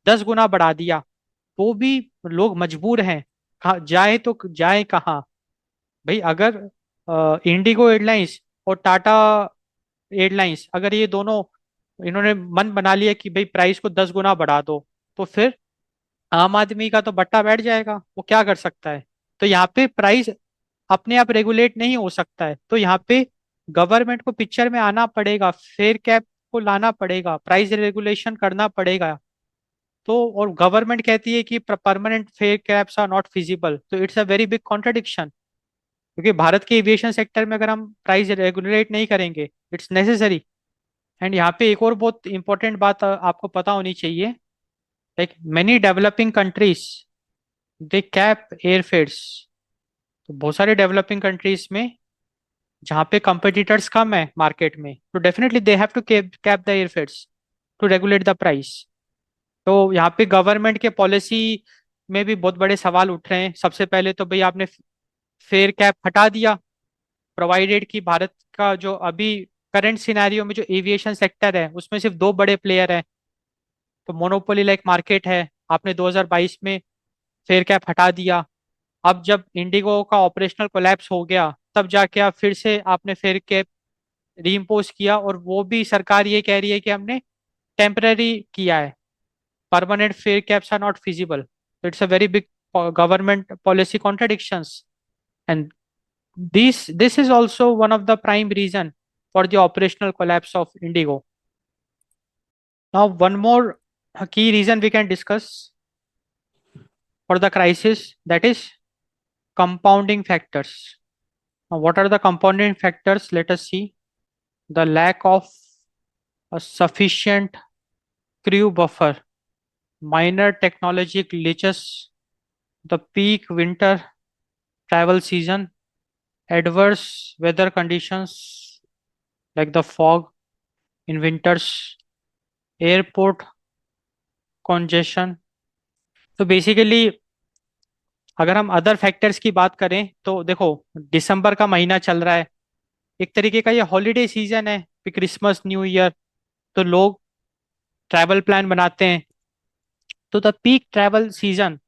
10 गुना बढ़ा दिया, तो भी लोग मजबूर हैं, जाए तो जाए कहाँ। भाई अगर इंडिगो एयरलाइंस और टाटा एयरलाइंस, अगर ये दोनों, इन्होंने मन बना लिया कि भाई प्राइस को 10 गुना बढ़ा दो, तो फिर आम आदमी का तो बट्टा बैठ जाएगा, वो क्या कर सकता है। तो यहाँ पे प्राइस अपने आप रेगुलेट नहीं हो सकता है, तो यहाँ पे गवर्नमेंट को पिक्चर में आना पड़ेगा, फेयर कैप को लाना पड़ेगा, प्राइस रेगुलेशन करना पड़ेगा। तो और गवर्नमेंट कहती है कि permanent fare caps are not feasible, तो it's a very big contradiction. क्योंकि भारत के एविएशन सेक्टर में अगर हम प्राइस रेगुलेट नहीं करेंगे, इट्स नेसेसरी। एंड यहाँ पे एक और बहुत इंपॉर्टेंट बात आपको पता होनी चाहिए, like many developing countries they cap airfares. तो बहुत सारे डेवलपिंग कंट्रीज में जहाँ पे कंपटीटर्स कम है मार्केट में, तो definitely they have to cap the airfares to regulate the price. तो यहाँ पे गवर्नमेंट के पॉलिसी में भी बहुत बड़े सवाल उठ रहे हैं। सबसे पहले तो भाई आपने फेयर कैप हटा दिया, प्रोवाइडेड कि भारत का जो अभी करंट सिनेरियो में जो एविएशन सेक्टर है उसमें सिर्फ दो बड़े प्लेयर हैं, तो मोनोपोली लाइक मार्केट है। आपने 2022 में फेयर कैप हटा दिया। अब जब इंडिगो का ऑपरेशनल कोलैप्स हो गया, तब जाके आप फिर से आपने फेयर कैप रीइम्पोज किया, और वो भी सरकार ये कह रही है कि हमने टेम्पररी किया है, permanent fare caps are not feasible. तो it's a very big government policy contradictions, and this is also one of the prime reason for the operational collapse of Indigo. Now one more key reason we can discuss for the crisis, that is compounding factors. Now what are the compounding factors? Let us see. The lack of a sufficient crew buffer, minor technology glitches, the peak winter travel season, adverse weather conditions like the fog in winters, airport congestion. तो बेसिकली अगर हम अदर फैक्टर्स की बात करें तो देखो, दिसंबर का महीना चल रहा है, एक तरीके का ये हॉलीडे सीजन है, फिर क्रिसमस न्यू ईयर, तो लोग ट्रैवल प्लान बनाते हैं। तो the peak travel season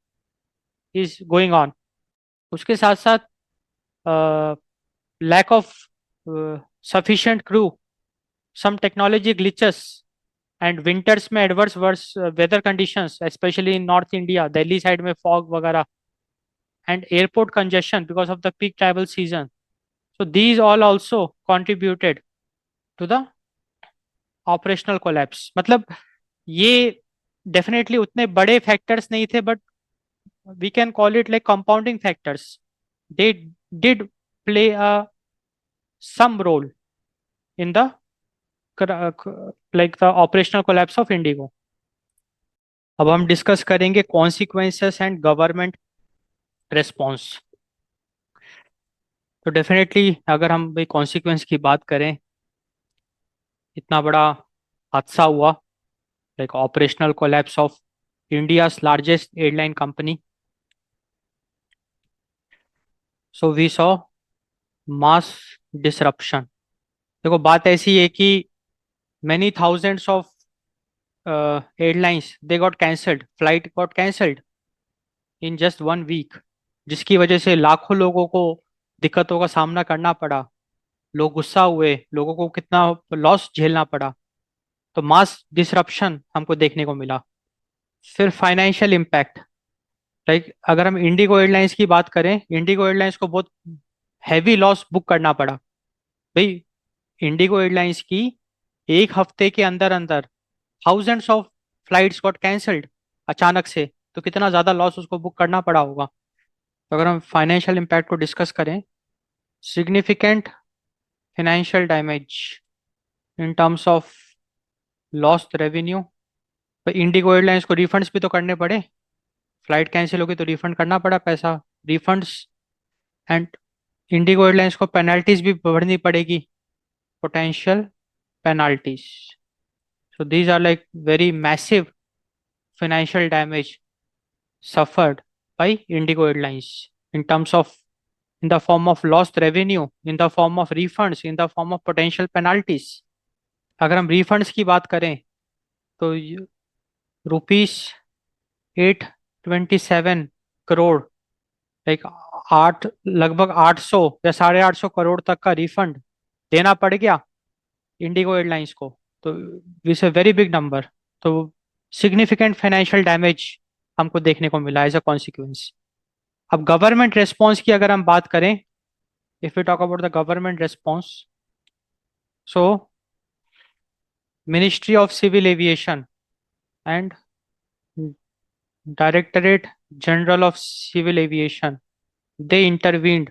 is going on. उसके साथ साथ lack of sufficient crew, some technology glitches, and winters में adverse worse weather conditions especially in north India, Delhi side में फॉग वगैरह, and airport congestion because of the peak travel season. So these all also contributed to the operational collapse. मतलब ये definitely उतने बड़े factors नहीं थे, but we can call it like compounding factors. They did play a some role in the like the operational collapse of Indigo. अब हम डिस्कस करेंगे कॉन्सिक्वेंसेस एंड गवर्नमेंट रेस्पॉन्स। तो डेफिनेटली अगर हम भाई कॉन्सिक्वेंस की बात करें, इतना बड़ा हादसा हुआ, like operational collapse of India's largest airline company. So we saw mass disruption. देखो बात ऐसी है कि many thousands of airlines they got cancelled, flight got cancelled in just 1 week, जिसकी वजह से लाखों लोगों को दिक्कतों का सामना करना पड़ा। लोग गुस्सा हुए, लोगों को कितना लॉस झेलना पड़ा। तो मास डिसरप्शन हमको देखने को मिला। फिर फाइनेंशियल इम्पैक्ट, लाइक अगर हम इंडिगो एयरलाइंस की बात करें, इंडिगो एयरलाइंस को बहुत हैवी लॉस बुक करना पड़ा। भाई इंडिगो एयरलाइंस की एक हफ्ते के अंदर अंदर thousands of flights got cancelled अचानक से, तो कितना ज़्यादा लॉस उसको बुक करना पड़ा होगा। तो अगर हम फाइनेंशियल इम्पैक्ट को डिस्कस करें, significant financial damage in terms of lost revenue. तो इंडिगो एयरलाइंस को रिफंड्स भी तो करने पड़े, फ्लाइट कैंसिल होगी तो रिफंड करना पड़ा पैसा, रिफंड्स। एंड इंडिगो एयरलाइंस को पेनल्टीज भी भरनी पड़ेगी, potential penalties. So these are like very massive financial damage suffered by Indigo Airlines in terms of, in the form of lost revenue, in the form of refunds, in the form of potential penalties. अगर हम refunds की बात करें तो रुपीस 827 करोड़, लाइक आठ, लगभग 800 या 850 करोड़ तक का रिफंड देना पड़ गया इंडिगो एयरलाइंस को। तो this a very big number. तो सिग्निफिकेंट फाइनेंशियल डैमेज हमको देखने को मिला एज अ कॉन्सिक्वेंस। अब गवर्नमेंट रेस्पॉन्स की अगर हम बात करें, if we talk about the government response, so Ministry of civil Aviation and Directorate general of civil Aviation, they intervened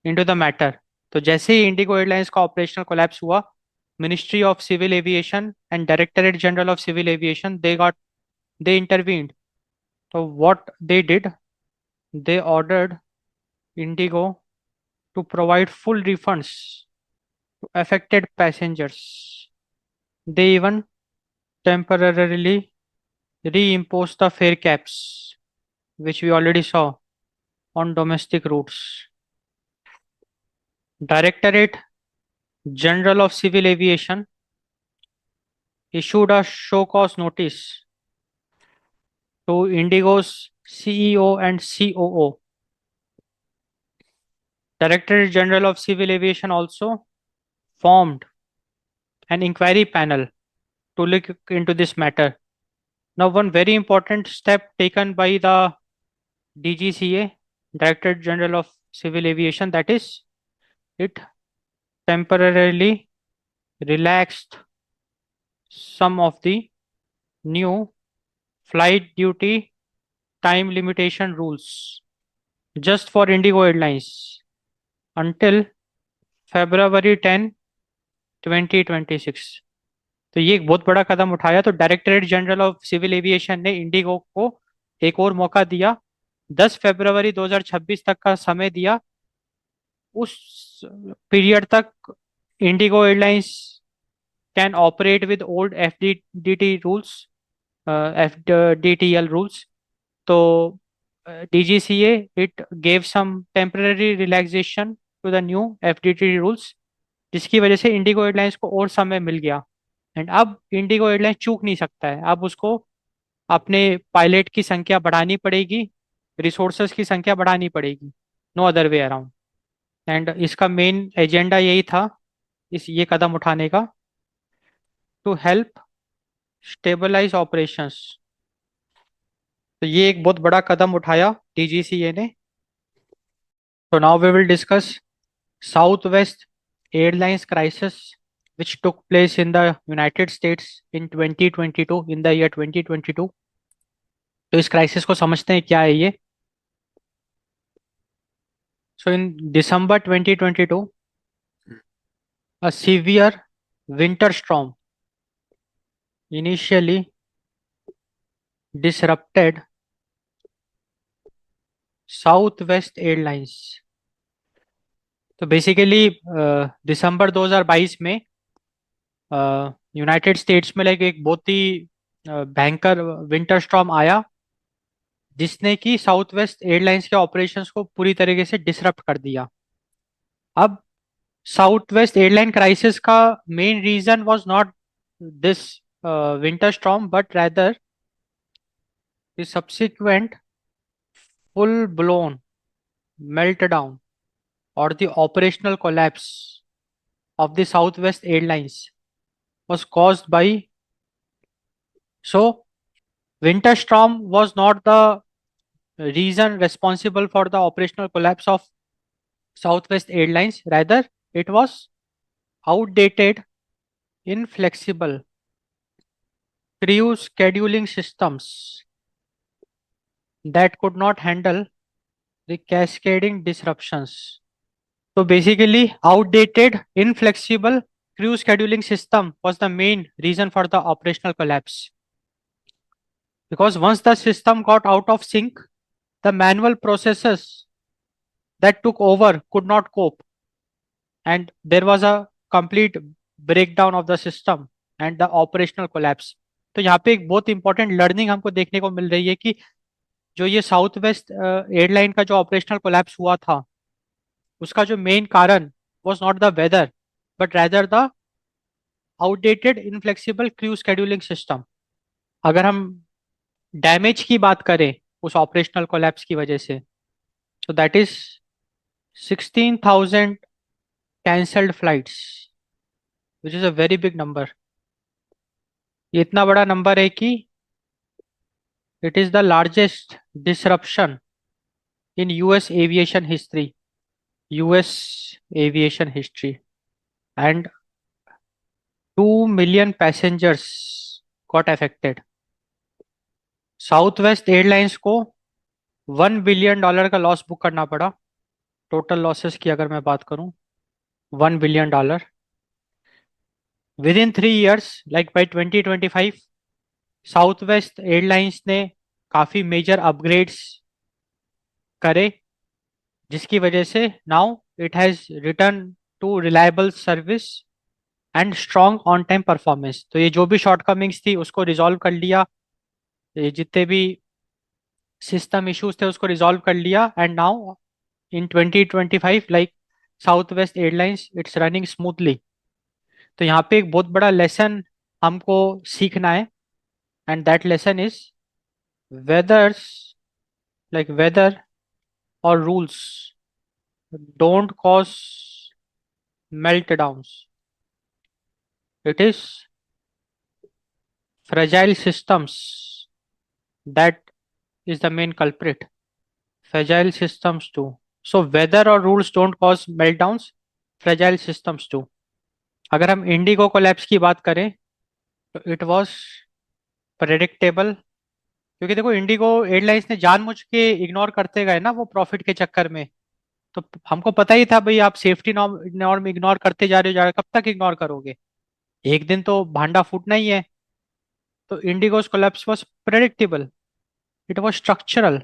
into the matter. तो जैसे ही इंडिगो एयरलाइंस का ऑपरेशनल कोलैप्स हुआ, Ministry of civil Aviation and Directorate general of civil Aviation, they intervened. तो what they did, they ordered Indigo to provide full refunds to affected passengers. They even temporarily reimposed the fare caps, which we already saw on domestic routes. Directorate General of Civil Aviation issued a show cause notice to Indigo's CEO and COO. Directorate General of Civil Aviation also formed an inquiry panel to look into this matter. Now, one very important step taken by the DGCA, Director General of Civil Aviation, that is, it temporarily relaxed some of the new flight duty time limitation rules just for Indigo Airlines until February 10, 2026। तो ये एक बहुत बड़ा कदम उठाया। तो Directorate general of civil aviation ने इंडिगो को एक और मौका दिया, 10 फरवरी 2026 तक का समय दिया। उस पीरियड तक IndiGo airlines can operate with old FDT rules, FDTL rules. तो DGCA it gave some temporary relaxation to the new FDT rules, जिसकी वजह से इंडिगो एयरलाइंस को और समय मिल गया। एंड अब इंडिगो एयरलाइंस चूक नहीं सकता है, अब उसको अपने पायलट की संख्या बढ़ानी पड़ेगी, रिसोर्सेज की संख्या बढ़ानी पड़ेगी, no other way around. And इसका मेन एजेंडा यही था, इस ये कदम उठाने का, टू हेल्प स्टेबलाइज ऑपरेशंस। तो ये एक बहुत बड़ा कदम उठाया डीजीसीए ने। तो now we will discuss Southwest airlines crisis which took place in the United States in 2022, in the year 2022। तो इस क्राइसिस को समझते हैं क्या है ये। So in December 2022, a severe winter storm initially disrupted Southwest Airlines। तो बेसिकली दिसंबर 2022 में यूनाइटेड स्टेट्स में लाइक एक बहुत ही भयंकर विंटर स्टॉर्म आया, जिसने कि साउथ वेस्ट एयरलाइंस के ऑपरेशंस को पूरी तरीके से डिसरप्ट कर दिया। अब साउथ वेस्ट एयरलाइन क्राइसिस का main reason was not this winter storm, but rather the subsequent full blown meltdown or the operational collapse of the Southwest Airlines was caused by. So winter storm was not the reason responsible for the operational collapse of Southwest Airlines, rather it was outdated, inflexible crew scheduling systems that could not handle the cascading disruptions. So basically, outdated, inflexible crew scheduling system was the main reason for the operational collapse. because once the system got out of sync, the manual processes that took over could not cope, and there was a complete breakdown of the system and the operational collapse. तो यहाँ पे एक बहुत इंपॉर्टेंट लर्निंग हमको देखने को मिल रही है कि जो ये साउथ वेस्ट एयरलाइन का जो ऑपरेशनल कोलैप्स हुआ था, उसका जो मेन कारण was not the weather but rather the outdated inflexible crew scheduling system. अगर हम डैमेज की बात करें उस ऑपरेशनल कोलैप्स की वजह से, so that is 16,000 cancelled flights, which is a very big number. ये इतना बड़ा नंबर है कि it is the largest disruption in US aviation history. US aviation history. And 2 million passengers got affected. South west airlines को $1 बिलियन का लॉस बुक करना पड़ा. टोटल लॉसेस की अगर मैं बात करूं, $1 billion. Within 3 years, like by 2025, Southwest Airlines ने काफ़ी मेजर अपग्रेड्स करे, जिसकी वजह से now it has return to reliable service and strong on time performance. तो ये जो भी शॉर्टकमिंग्स थी उसको रिजॉल्व कर लिया, ये जितने भी सिस्टम इश्यूज थे उसको रिजॉल्व कर लिया, and now in 2025 like south west airlines it's running smoothly. तो यहाँ पे एक बहुत बड़ा लेसन हमको सीखना है, and that lesson is weathers like weather और rules don't cause meltdowns. It is fragile systems that is the main culprit. Fragile systems too. So weather or rules don't cause meltdowns. Fragile systems too. अगर हम इंडिगो कोलैप्स की बात करें तो इट वाज प्रेडिक्टेबल, क्योंकि देखो इंडिगो एयरलाइंस ने जानबूझ के इग्नोर करते गए ना वो प्रॉफिट के चक्कर में. तो हमको पता ही था भाई, आप सेफ्टी नॉर्म नॉर्म इग्नोर करते जा रहे हो, कब तक इग्नोर करोगे, एक दिन तो भांडा फूटना ही है. तो इंडिगो's collapse was predictable. It was structural.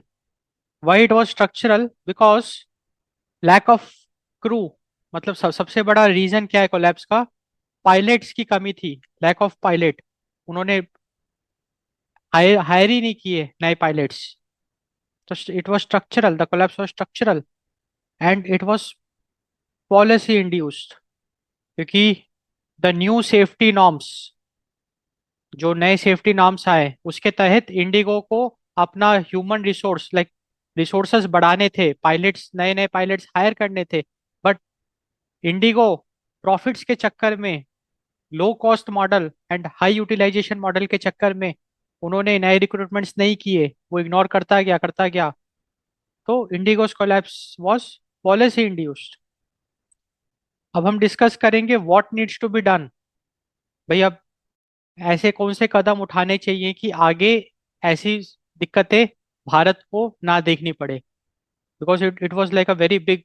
Why it was structural? Because lack of crew. मतलब सबसे बड़ा रीजन क्या है कोलैप्स का? पायलट्स की कमी थी, लैक ऑफ पायलट. उन्होंने हायर ही नहीं किए नए पायलट्स. तो it was structural, the collapse was structural, and it was policy induced. क्योंकि द न्यू सेफ्टी नॉर्म्स, जो नए सेफ्टी नॉर्म्स आए उसके तहत इंडिगो को अपना ह्यूमन रिसोर्स लाइक रिसोर्सेज बढ़ाने थे, पायलट्स नए नए पायलट्स हायर करने थे. बट इंडिगो प्रॉफिट्स के चक्कर में, low cost model and high utilisation model के चक्कर में उन्होंने नए रिक्रूटमेंट्स नहीं किए, वो इग्नोर करता गया. तो IndiGo's collapse was policy induced. अब हम डिस्कस करेंगे what needs to be done. भाई अब ऐसे कौन से कदम उठाने चाहिए कि आगे ऐसी दिक्कतें भारत को ना देखनी पड़े. Because it was like a very big,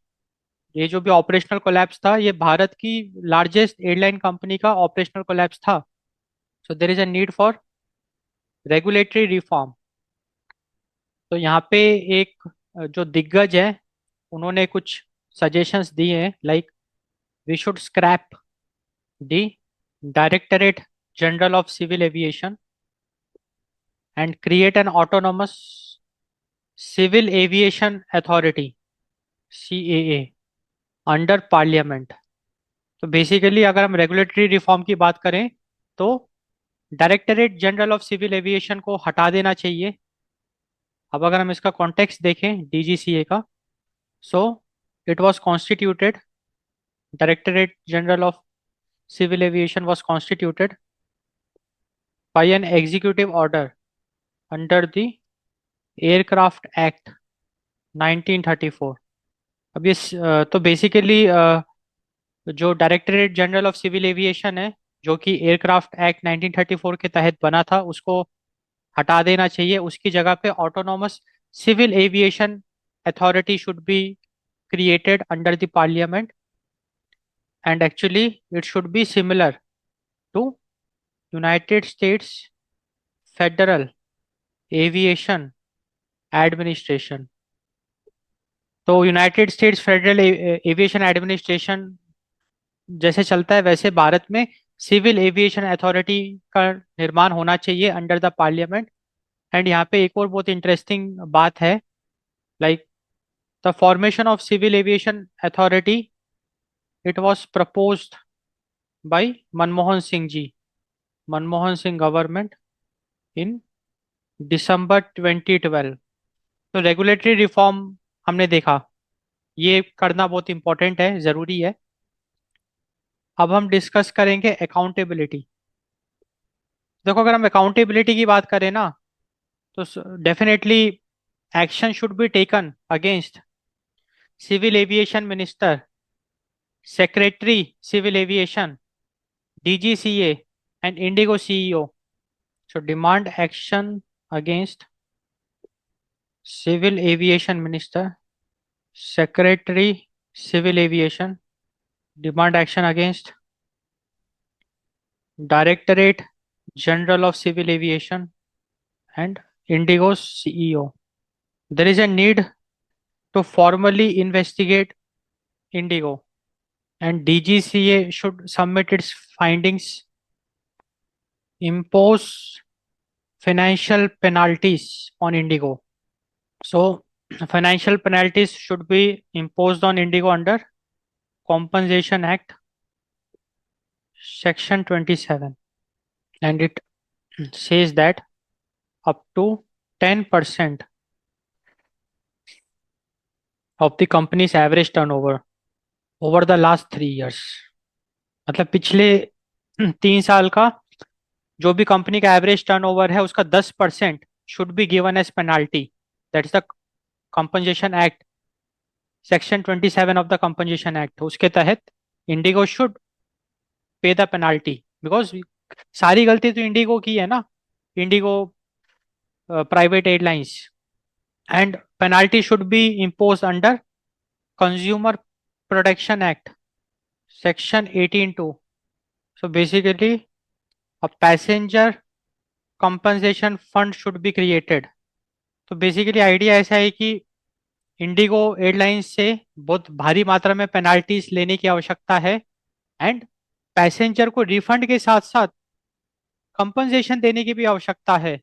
ये जो भी ऑपरेशनल कोलैप्स था ये भारत की लार्जेस्ट एयरलाइन कंपनी का ऑपरेशनल कोलैप्स था. So there is a need for regulatory reform. तो यहाँ पे एक जो दिग्गज है उन्होंने कुछ सजेशंस दिए हैं, like we should scrap the directorate general of civil Aviation and create an autonomous civil aviation authority, CAA, under Parliament. तो बेसिकली अगर हम रेगुलेटरी रिफॉर्म की बात करें तो Directorate general of civil Aviation को हटा देना चाहिए. अब अगर हम इसका कॉन्टेक्स्ट देखें DGCA का, so it was constituted, Directorate general of civil Aviation was constituted by an executive order under the Aircraft Act 1934. अब ये तो बेसिकली जो Directorate general of civil Aviation है, जो कि एयरक्राफ्ट एक्ट 1934 के तहत बना था, उसको हटा देना चाहिए. उसकी जगह पे autonomous civil aviation authority should be created under the parliament, and actually it should be similar to United States federal aviation administration. तो United States federal aviation administration जैसे चलता है वैसे भारत में सिविल एविएशन अथॉरिटी का निर्माण होना चाहिए अंडर द पार्लियामेंट। एंड यहाँ पे एक और बहुत इंटरेस्टिंग बात है, like the formation of civil aviation authority, it was proposed by Manmohan Singh ji, Manmohan Singh government in दिसंबर 2012। तो रेगुलेटरी रिफॉर्म हमने देखा, ये करना बहुत इंपॉर्टेंट है, ज़रूरी है। अब हम डिस्कस करेंगे अकाउंटेबिलिटी। देखो, अगर हम अकाउंटेबिलिटी की बात करें ना, तो definitely action should be taken against civil aviation minister, secretary civil aviation, DGCA and IndiGo CEO. So demand action against civil aviation minister, secretary civil aviation, demand action against Directorate general of civil Aviation and Indigo's CEO. There is a need to formally investigate Indigo, and DGCA should submit its findings, impose financial penalties on Indigo. So, financial penalties should be imposed on Indigo under Compensation Act, Section 27, and it says that up to 10% of the company's average turnover over the last 3 years। मतलब पिछले 3 साल का जो भी कंपनी का एवरेज टर्नओवर है उसका 10% should be given as penalty. That is the Compensation Act, section 27 of the Compensation Act. उसके तहत IndiGo should pay the penalty, because सारी गलती तो इंडिगो की है ना, IndiGo private airlines. And penalty should be impose under Consumer Protection Act, section 18(2). So basically a passenger compensation fund should be created. तो बेसिकली आइडिया ऐसा है कि इंडिगो एयरलाइंस से बहुत भारी मात्रा में पेनाल्टीज लेने की आवश्यकता है, एंड पैसेंजर को रिफंड के साथ साथ कंपनसेशन देने की भी आवश्यकता है,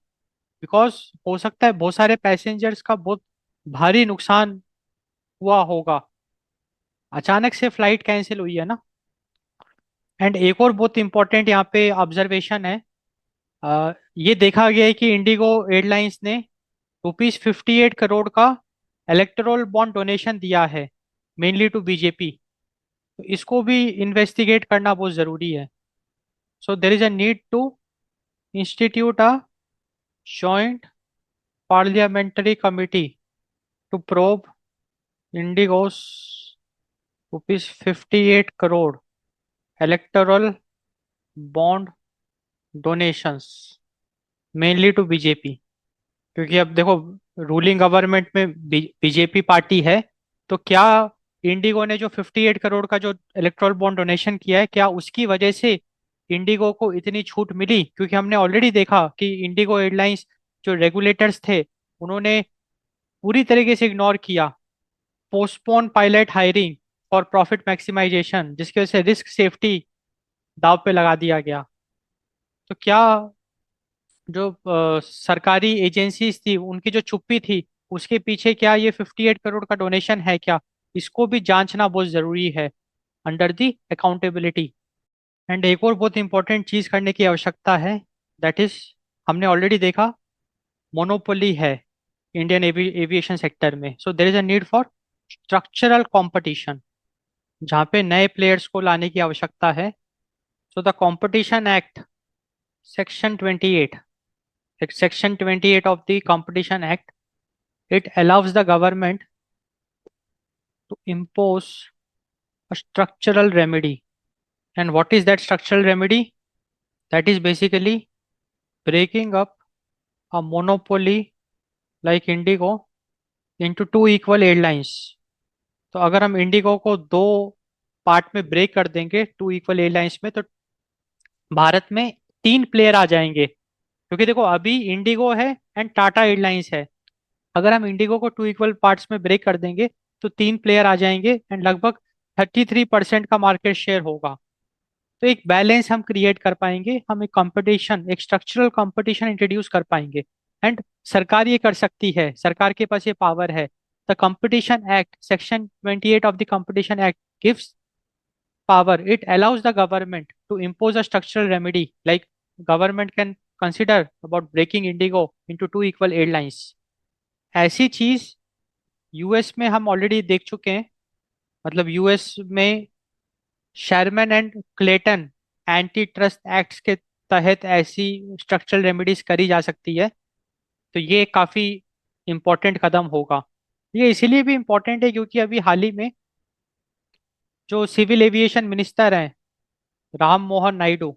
बिकॉज हो सकता है बहुत सारे पैसेंजर्स का बहुत भारी नुकसान हुआ होगा, अचानक से फ्लाइट कैंसिल हुई है ना। एंड एक और बहुत इंपॉर्टेंट यहाँ पे ऑब्जर्वेशन है, ये देखा गया है कि इंडिगो एयरलाइंस ने ₹58 करोड़ का इलेक्टोरल बॉन्ड डोनेशन दिया है, मेनली टू बीजेपी। तो इसको भी इन्वेस्टिगेट करना बहुत जरूरी है। So there is a need to institute a joint parliamentary committee to probe IndiGo's ₹58 crore electoral bond donations, mainly to BJP. क्योंकि अब देखो, रूलिंग गवर्नमेंट में बीजेपी पार्टी है, तो क्या इंडिगो ने जो 58 करोड़ का जो इलेक्ट्रल बॉन्ड डोनेशन किया है, क्या उसकी वजह से इंडिगो को इतनी छूट मिली? क्योंकि हमने ऑलरेडी देखा कि इंडिगो एयरलाइंस जो रेगुलेटर्स थे उन्होंने पूरी तरीके से इग्नोर किया, postpone pilot hiring for profit maximisation, जिसकी वजह से रिस्क सेफ्टी दाव पे लगा दिया गया। तो क्या जो सरकारी एजेंसीज थी उनकी जो चुप्पी थी, उसके पीछे क्या ये 58 करोड़ का डोनेशन है क्या? इसको भी जांचना बहुत जरूरी है अंडर दी अकाउंटेबिलिटी। एंड एक और बहुत इंपॉर्टेंट चीज करने की आवश्यकता है, दैट इज, हमने ऑलरेडी देखा मोनोपोली है इंडियन एविएशन सेक्टर में। So there is a need for structural competition, जहाँ पे नए प्लेयर्स को लाने की आवश्यकता है। So the competition act, section 28, section 28 of the competition act, it allows the government to impose a structural remedy. And what is that structural remedy? That is basically breaking up a monopoly like Indigo into two equal airlines। तो अगर हम इंडिगो को दो पार्ट में ब्रेक कर देंगे, टू इक्वल एयरलाइंस में, तो भारत में तीन प्लेयर आ जाएंगे, क्योंकि देखो अभी इंडिगो है एंड टाटा एयरलाइंस है। अगर हम इंडिगो को टू इक्वल पार्ट्स में ब्रेक कर देंगे तो तीन प्लेयर आ जाएंगे एंड लगभग 33% का मार्केट शेयर होगा। तो एक बैलेंस हम क्रिएट कर पाएंगे, हम एक कंपटीशन, एक स्ट्रक्चरल कंपटीशन इंट्रोड्यूस कर पाएंगे। एंड सरकार ये कर सकती है, सरकार के पास ये पावर है। The competition act, section 28 of the competition act gives power. It allows the government to impose a structural remedy, like government can consider about breaking Indigo into two equal airlines. ऐसी चीज यूएस में हम ऑलरेडी देख चुके हैं। मतलब यूएस में Sherman and Clayton antitrust acts के तहत ऐसी स्ट्रक्चरल रेमेडीज करी जा सकती है। तो ये काफी इम्पोर्टेंट कदम होगा। ये इसीलिए भी इम्पोर्टेंट है क्योंकि अभी हाल ही में जो सिविल एविएशन मिनिस्टर हैं, राम मोहन नायडू,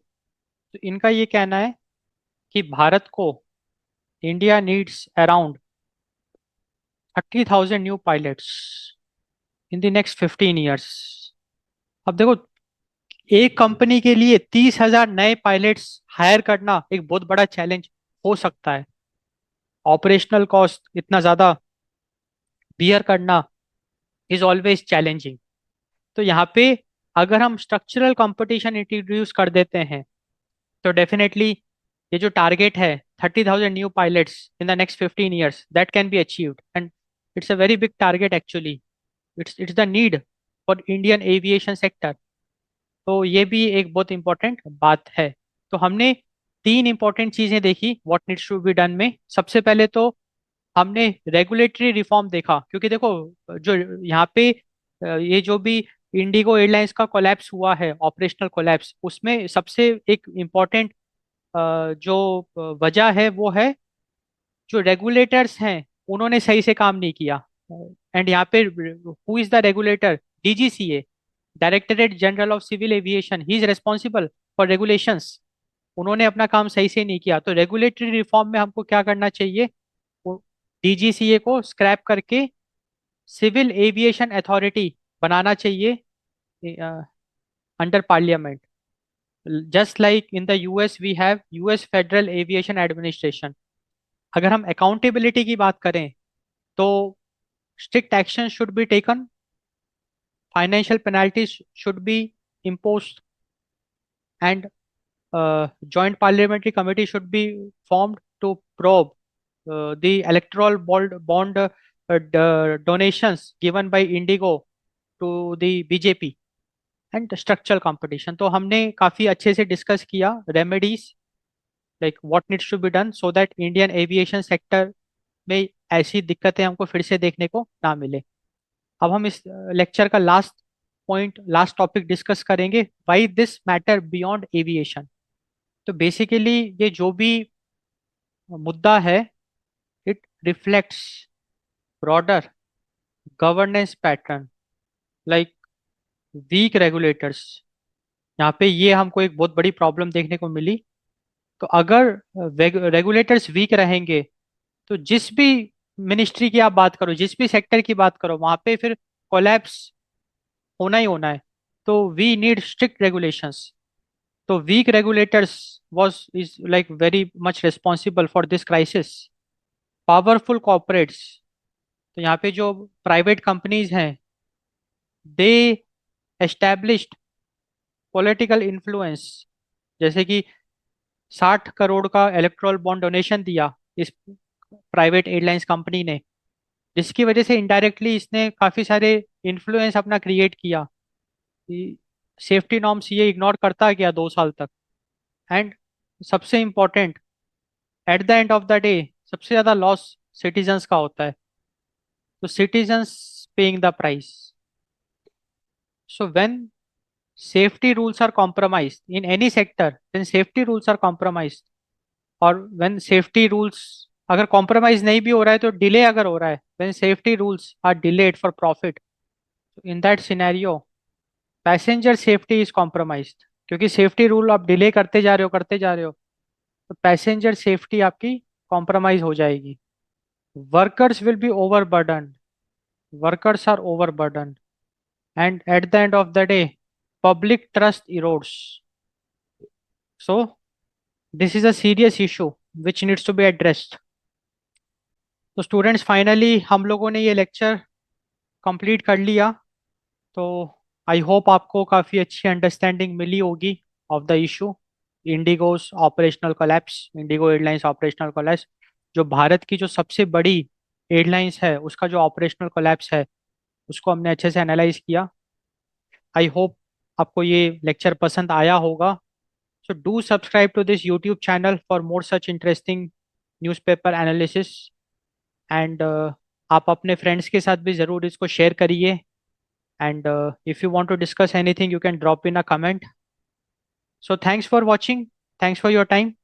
तो इनका ये कहना है कि भारत को, India needs around 30,000 new pilots in the next 15 years. अब देखो, एक कंपनी के लिए 30,000 नए पायलट्स हायर करना एक बहुत बड़ा चैलेंज हो सकता है। ऑपरेशनल कॉस्ट इतना ज्यादा बियर करना इज ऑलवेज चैलेंजिंग। तो यहाँ पे अगर हम स्ट्रक्चरल कंपटीशन इंट्रोड्यूस कर देते हैं तो डेफिनेटली ये जो टारगेट है 30,000 new pilots in the next 15 years, that can be achieved and it's a very big target actually. It's the need for Indian aviation sector. तो ये भी एक बहुत इंपॉर्टेंट बात है। तो हमने तीन इंपॉर्टेंट चीजें देखी what needs to be done में। सबसे पहले तो हमने रेगुलेटरी रिफॉर्म देखा, क्योंकि देखो जो यहाँ पे ये जो भी इंडिगो एयरलाइंस का कोलैप्स हुआ है, ऑपरेशनल कोलैप्स, उसमें सबसे एक इम्पॉर्टेंट जो वजह है वो है जो रेगुलेटर्स हैं उन्होंने सही से काम नहीं किया। एंड यहाँ पे who is the regulator? DGCA, Directorate general of civil Aviation, he is responsible for regulations. उन्होंने अपना काम सही से नहीं किया। तो रेगुलेटरी रिफॉर्म में हमको क्या करना चाहिए? डीजीसीए को स्क्रैप करके सिविल एविएशन अथॉरिटी बनाना चाहिए under Parliament. Just like in the US we have US Federal aviation Administration. अगर हम अकाउंटेबिलिटी की बात करें तो strict action should be taken, financial penalties should be imposed, and joint parliamentary committee should be formed to probe the electoral bond donations given by Indigo to the BJP and structural competition. तो हमने काफी अच्छे से डिस्कस किया remedies, like what needs to be done so that Indian aviation sector में ऐसी दिक्कतें हमको फिर से देखने को ना मिले। अब हम इस लेक्चर का last point, last topic discuss करेंगे, why this matter beyond aviation. तो बेसिकली ये जो भी मुद्दा है, it reflects broader governance pattern, like weak regulators. यहाँ पे ये हमको एक बहुत बड़ी प्रॉब्लम देखने को मिली। तो अगर रेगुलेटर्स वीक रहेंगे तो जिस भी मिनिस्ट्री की आप बात करो, जिस भी सेक्टर की बात करो, वहां पे फिर कोलैप्स होना ही होना है। तो वी नीड स्ट्रिक्ट रेगुलेशंस। तो weak regulators was is like very much responsible for this crisis. Powerful corporates, तो यहाँ पे जो प्राइवेट कंपनीज हैं, दे एस्टैब्लिश्ड पॉलिटिकल इन्फ्लुएंस। जैसे कि 60 करोड़ का इलेक्ट्रल बॉन्ड डोनेशन दिया इस प्राइवेट एयरलाइंस कंपनी ने, जिसकी वजह से इनडायरेक्टली इसने काफी सारे इन्फ्लुएंस अपना क्रिएट किया। सेफ्टी नॉर्म्स ये इग्नोर करता गया 2 साल तक। एंड सबसे important, at the end of the day सबसे ज्यादा लॉस सिटीजन्स का होता है। तो citizens paying the price. So when safety rules are compromised in any sector, then safety rules are compromised. और when safety rules अगर compromise नहीं भी हो रहा है तो delay अगर हो रहा है, when safety rules are delayed for profit, in that scenario passenger safety is compromised। क्योंकि safety rule आप delay करते जा रहे हो, करते जा रहे हो, तो passenger safety आपकी compromise हो जाएगी। workers will be overburdened, workers are overburdened, and at the end of the day public trust erodes। So this is a serious issue which needs to be addressed. तो स्टूडेंट्स फाइनली हम लोगों ने ये लेक्चर कंप्लीट कर लिया। तो आई होप आपको काफ़ी अच्छी अंडरस्टैंडिंग मिली होगी of the issue IndiGo's operational collapse, IndiGo airlines operational collapse, जो भारत की जो सबसे बड़ी एयरलाइंस है उसका जो ऑपरेशनल कोलैप्स है उसको हमने अच्छे से एनालाइज किया। आई होप आपको ये लेक्चर पसंद आया होगा। So do subscribe to this YouTube channel for more such interesting newspaper analysis and आप अपने फ्रेंड्स के साथ भी ज़रूर इसको शेयर करिए। And if you want to discuss anything, you can drop in a comment. So thanks for watching. Thanks for your time.